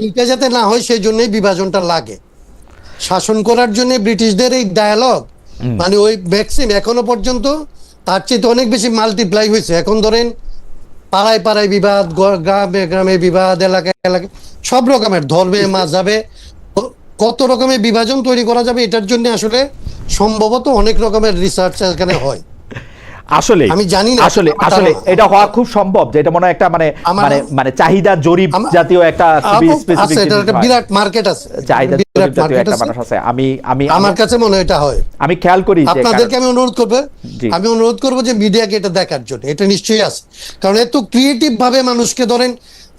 এইটা যাতে না হয় সেই জন্যই বিভাজনটা লাগে। শাসন করার জন্য ব্রিটিশদের এই ডায়ালগ মানে ওই ম্যাক্সিম এখনো পর্যন্ত তার চেয়ে অনেক বেশি মাল্টিপ্লাই হয়েছে। এখন ধরেন পাড়ায় পাড়ায় বিবাদ, গ্রামে গ্রামে বিবাদ, এলাকায় এলাকায় সব রকমের ধর্মে মাযহাবে কত রকমের বিভাজন তৈরি করা যাবে, এটার জন্য আসলে সম্ভবত অনেক রকমের রিসার্চ এখানে হয়। আসলে আমি জানি না, আসলে এটা হওয়া খুব সম্ভব, যে এটা মনে হয় একটা মানে চাহিদা জরিপ জাতীয় একটা স্পেসিফিক বিরাট মার্কেট আছে, চাহিদা জরিপ জাতীয় একটা মানুষ আছে। আমি আমার কাছে মনে হয় এটা হয়। আমি খেয়াল করি আপনাদেরকে আমি অনুরোধ করবো যে মিডিয়াকে এটা দেখার জন্য, এটা নিশ্চয়ই আছে, কারণ এত ক্রিয়েটিভ ভাবে মানুষকে ধরেন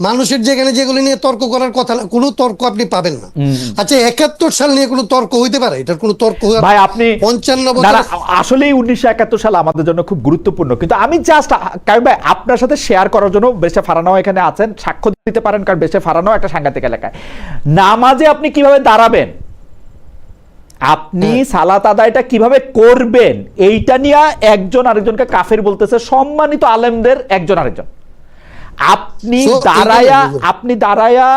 মানুষের যেখানে যেগুলি নিয়ে তর্ক করার কথা, কোনো তর্ক আপনি পাবেন না। আচ্ছা 71 সাল নিয়ে কোনো তর্ক হইতে পারে? এটার কোনো তর্ক ভাই আপনি 55 বছর আসলেই 1971 সাল আমাদের জন্য খুব গুরুত্বপূর্ণ, কিন্তু আমি জাস্ট কারণ ভাই আপনার সাথে শেয়ার করার জন্য বেশে ফারানাও এখানে আছেন, সাক্ষ্য দিতে পারেন, কারণ বেশে ফারানাও একটা সাংঘাতিক এলাকায়। নামাজে আপনি কিভাবে দাঁড়াবেন, আপনি সালাত আদায়টা কিভাবে করবেন, এইটা নিয়ে একজন আরেকজনকে কাফের বলতেছে, সম্মানিত আলেমদের একজন আরেকজন। আপনি দাঁড়ায়া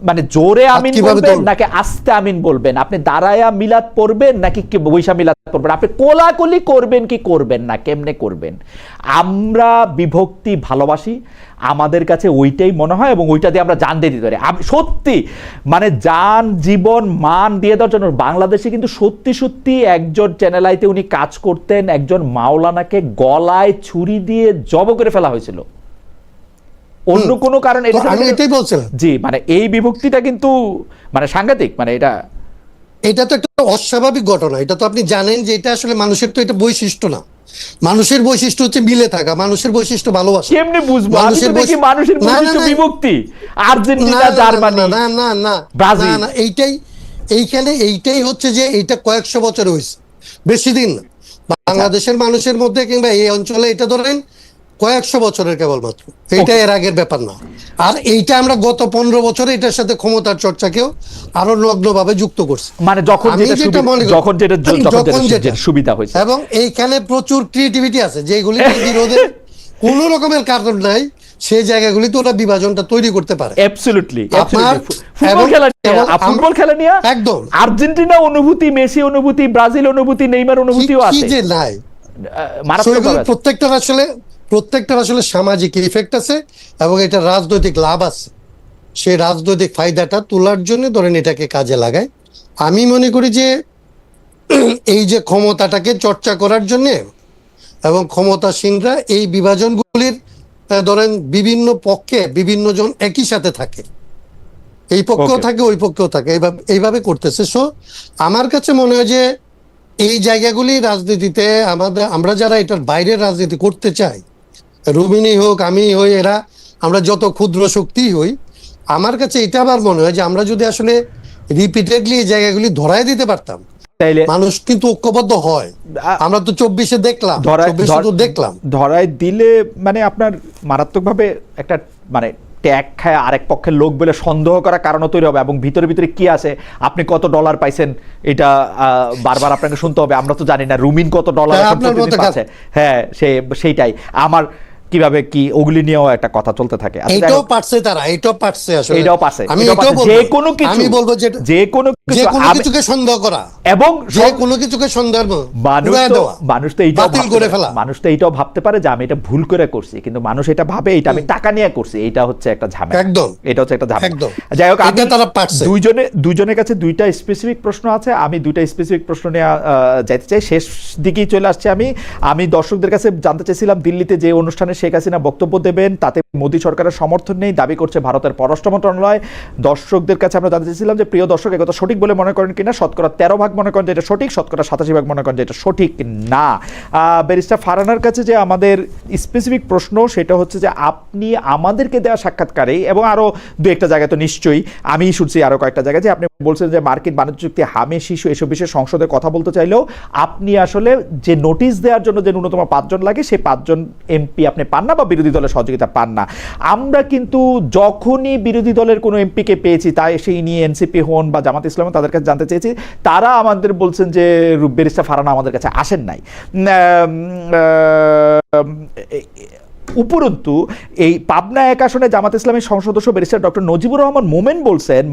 মানে জোরে আমিন বলবেন নাকি আস্তে আমিন বলবেন, আপনি দাঁড়ায়া মিলাদ পড়বেন নাকি বৈশা মিলাদ পড়বেন, আপনি কোলাকুলি করবেন কি করবেন না, কেমনে করবেন। আমরা বিভক্তি ভালোবাসি, আমাদের কাছে ওইটাই মনে হয় এবং ওইটা দিয়ে আমরা জান দিয়ে দিতে পারি। সত্যি মানে জান জীবন মান দিয়ে দেওয়ার জন্য বাংলাদেশে কিন্তু সত্যি সত্যি একজন চ্যানেল আইতে উনি কাজ করতেন, একজন মাওলানাকে গলায় ছুরি দিয়ে জব করে ফেলা হয়েছিল, অন্য কোনো কারণ। আমি এটাই বলছিলাম, জি মানে এই বিভক্তিটা কিন্তু মানে সাংঘাতিক, মানে এটা তো একটা অস্বাভাবিক ঘটনা। এটা তো আপনি জানেন যে এটা আসলে মানুষের তো এটা বৈশিষ্ট্য না। মানুষের বৈশিষ্ট্য হচ্ছে মিলে থাকা, মানুষের বৈশিষ্ট্য ভালোবাসা। কেমনে বুঝবো মানুষের বৈশিষ্ট্য বিভক্তি? আর্জেন্টিনা, জার্মানি, না না না ব্রাজিল, না এইটাই হচ্ছে যে এইটা কয়েকশো বছর হয়েছে, বেশি দিন না। বাংলাদেশের মানুষের মধ্যে কিংবা এই অঞ্চলে এটা ধরেন কয়েকশো বছরের কেবলমাত্র, এইটা এর আগের ব্যাপার না। আর এইটা আমরা গত 15 বছরে এটার সাথে ক্ষমতার চর্চাকেও আরো লগ্নভাবে যুক্ত করছি, মানে যখন যেটা সুবিধা হয়েছে। এবং এইখানে প্রচুর ক্রিয়েটিভিটি আছে, যেগুলি বিরোধের কোনো রকমের কারণ নাই, সেই জায়গাগুলিতে ওরা বিভাজনটা তৈরি করতে পারে। অ্যাবসলিউটলি ফুটবল খেলা নিয়ে একদম আর্জেন্টিনা অনুভূতি, মেসি অনুভূতি, ব্রাজিল অনুভূতি, নেইমার অনুভূতিও আছে, যে নাই প্রত্যেকটার আসলে সামাজিক ইফেক্ট আছে এবং এটা রাজনৈতিক লাভ আছে। সেই রাজনৈতিক ফায়দাটা তোলার জন্য ধরেন এটাকে কাজে লাগায়। আমি মনে করি যে এই যে ক্ষমতাটাকে চর্চা করার জন্য এবং ক্ষমতাসীনরা এই বিভাজনগুলির ধরেন বিভিন্ন পক্ষে বিভিন্ন জন একই সাথে থাকে, এই পক্ষেও থাকে ওই পক্ষেও থাকে, এইভাবে করতেছে। সো আমার কাছে মনে হয় যে এই জায়গাগুলি রাজনীতিতে আমরা যারা এটার বাইরের রাজনীতি করতে চাই রুমিনী হোক, আমি হই, এরা আমরা যত ক্ষুদ্র শক্তি হই, আমার কাছে এটা আবার মনে হয় যে আমরা যদি আসলে রিপিটেডলি এই জায়গাগুলি ধরায় দিতে পারতাম, তাইলে মানুষ কিন্তু ঐক্যবদ্ধ হয়। আমরা তো 24-এ দেখলাম, 24-এ তো দেখলাম ধরায় দিলে মানে আপনার মারাত্মকভাবে একটা মানে ট্যাগ খায় আরেক পক্ষের লোক বলে সন্দেহ করার কারণও তৈরি হবে, এবং ভিতরে ভিতরে কি আছে, আপনি কত ডলার পাইছেন এটা বারবার আপনাকে শুনতে হবে। আমরা তো জানি না রুমিন কত ডলার হ্যাঁ, এখন আপনার প্রতিদিন মতো পাচ্ছে। হ্যাঁ, সেইটাই আমার কিভাবে কি ওগুলি নিয়েও একটা কথা চলতে থাকে। আচ্ছা, যাই এটাও হোক, পারছে তারা, এটাও পারছে আসলে, এটাও পারছে, আমি এটাও এটাও পারছে। বলবো, যে কোনো কিছু, আমি বলবো যে যে কোনো যে কিছু কোনো আমি- কিছুকে সন্দেহ করা, এবং যে কোনো কিছুকে সন্দেহ মানুষ তো এইটাও বাতিল করে ফেলা। মানুষ তো এইটাও ভাবতে পারে যে আমি এটা ভুল করে করছি, কিন্তু মানুষ এটা ভাবে এটা আমি টাকা নিয়ে করছি। এটা হচ্ছে একটা ঝামেলা, একদম, এটা হচ্ছে একটা ঝামেলা। একদম। যাই হোক, এটা তারা পারছে। দুইজনের কাছে দুইটা স্পেসিফিক প্রশ্ন আছে, আমি দুইটা স্পেসিফিক প্রশ্ন নিয়ে যাইতে চাই। শেষ দিকেই চলে আসছে। আমি দর্শকদের কাছে জানতে চাইছিলাম, দিল্লিতে যে অনুষ্ঠানে শেখ হাসিনা বক্তব্য দেবেন তাতে মোদী সরকারের সমর্থন নেই দাবি করছে ভারতের পররাষ্ট্র মন্ত্রণালয়। দর্শকদের কাছে আমরা জানতে চাইছিলাম যে প্রিয় দর্শক, একথা সঠিক বলে মনে করেন কিনা। শতকরা 13% মনে করেন যে এটা সঠিক, শতকরা 87% মনে করেন যে এটা সঠিক না। ব্যারিস্টার ফারহানার কাছে যে আমাদের স্পেসিফিক প্রশ্ন, সেটা হচ্ছে যে আপনি আমাদেরকে দেওয়া সাক্ষাৎকারে এবং আরো দু একটা জায়গায় তো নিশ্চয়ই আমি শুনছি আরো কয়েকটা জায়গায় যে আপনি বলছেন যে মার্কিন বাণিজ্য চুক্তি, হামে শিশু এসব বিষয়ে সংসদে কথা বলতে চাইলেও আপনি আসলে যে নোটিশ দেওয়ার জন্য যে ন্যূনতম 5 জন লাগে সেই 5 জন এমপি আপনি পান না বা বিরোধী দলের সহযোগিতা পান না। আমরা কিন্তু যখনই বিরোধী দলের কোনো এমপিকে পেয়েছি, তাই সেই নিয়ে এনসিপি হন বা জামাত ইসলাম, তাদের কাছে জানতে চেয়েছি, তারা আমাদের বলছেন যে ব্যারিস্টার ফারহানা আমাদের কাছে আসেন নাই। উপরন্তু এই পাবনা 1 আসনে জামাত ইসলামের সংসদ সদস্য ব্যারিস্টার ডক্টর নজিবুর রহমান মোমেন বলছেন,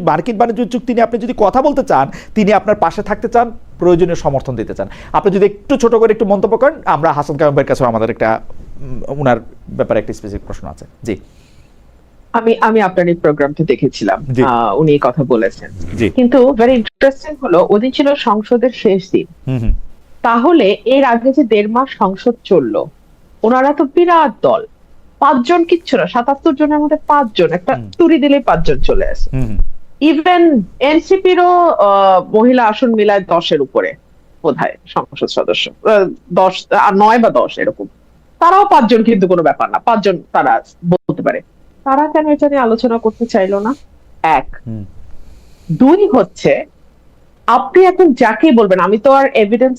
মার্কিন বাণিজ্য চুক্তি নিয়ে আপনি যদি কথা বলতে চান, তিনি আপনার পাশে থাকতে চান, প্রয়োজনীয় সমর্থন দিতে চান। আপনি যদি একটু ছোট করে একটু মন্তব্য করেন, আমরা হাসান কামাল ভাইয়ের কাছে আমাদের একটা ওনার ব্যাপারে একটা স্পেসিফিক প্রশ্ন আছে। জি, আমি আপনার এই প্রোগ্রামটা দেখেছিলাম, জি। উনি এই কথা বলেছেন। জি। কিন্তু ভেরি ইন্টারেস্টিং হলো, ওদিন ছিল সংসদের শেষ দিন। হুম। তাহলে এর আগে যে 1.5 মাস সংসদ চললো, ওনারা তো বিরাট দল, 5 জন কিচ্ছু না, 77 জনের মধ্যে 5 জন, একটা তুড়ি দিলে 5 জন চলে আসে। ইভেন এনসিপিরও মহিলা আসন মিলায় 10-এর উপরে বোধহয় সংসদ সদস্য, 10 আর 9 বা 10 এরকম। তারাও 5 জন, কিন্তু কোনো ব্যাপার না, 5 জন তারা বলতে পারে। তারা কেন এটা নিয়ে আলোচনা করতে চাইলো না? 1, 2 হচ্ছে, আপনি এখন যাকেই বলবেন, আমি তো আর এভিডেন্স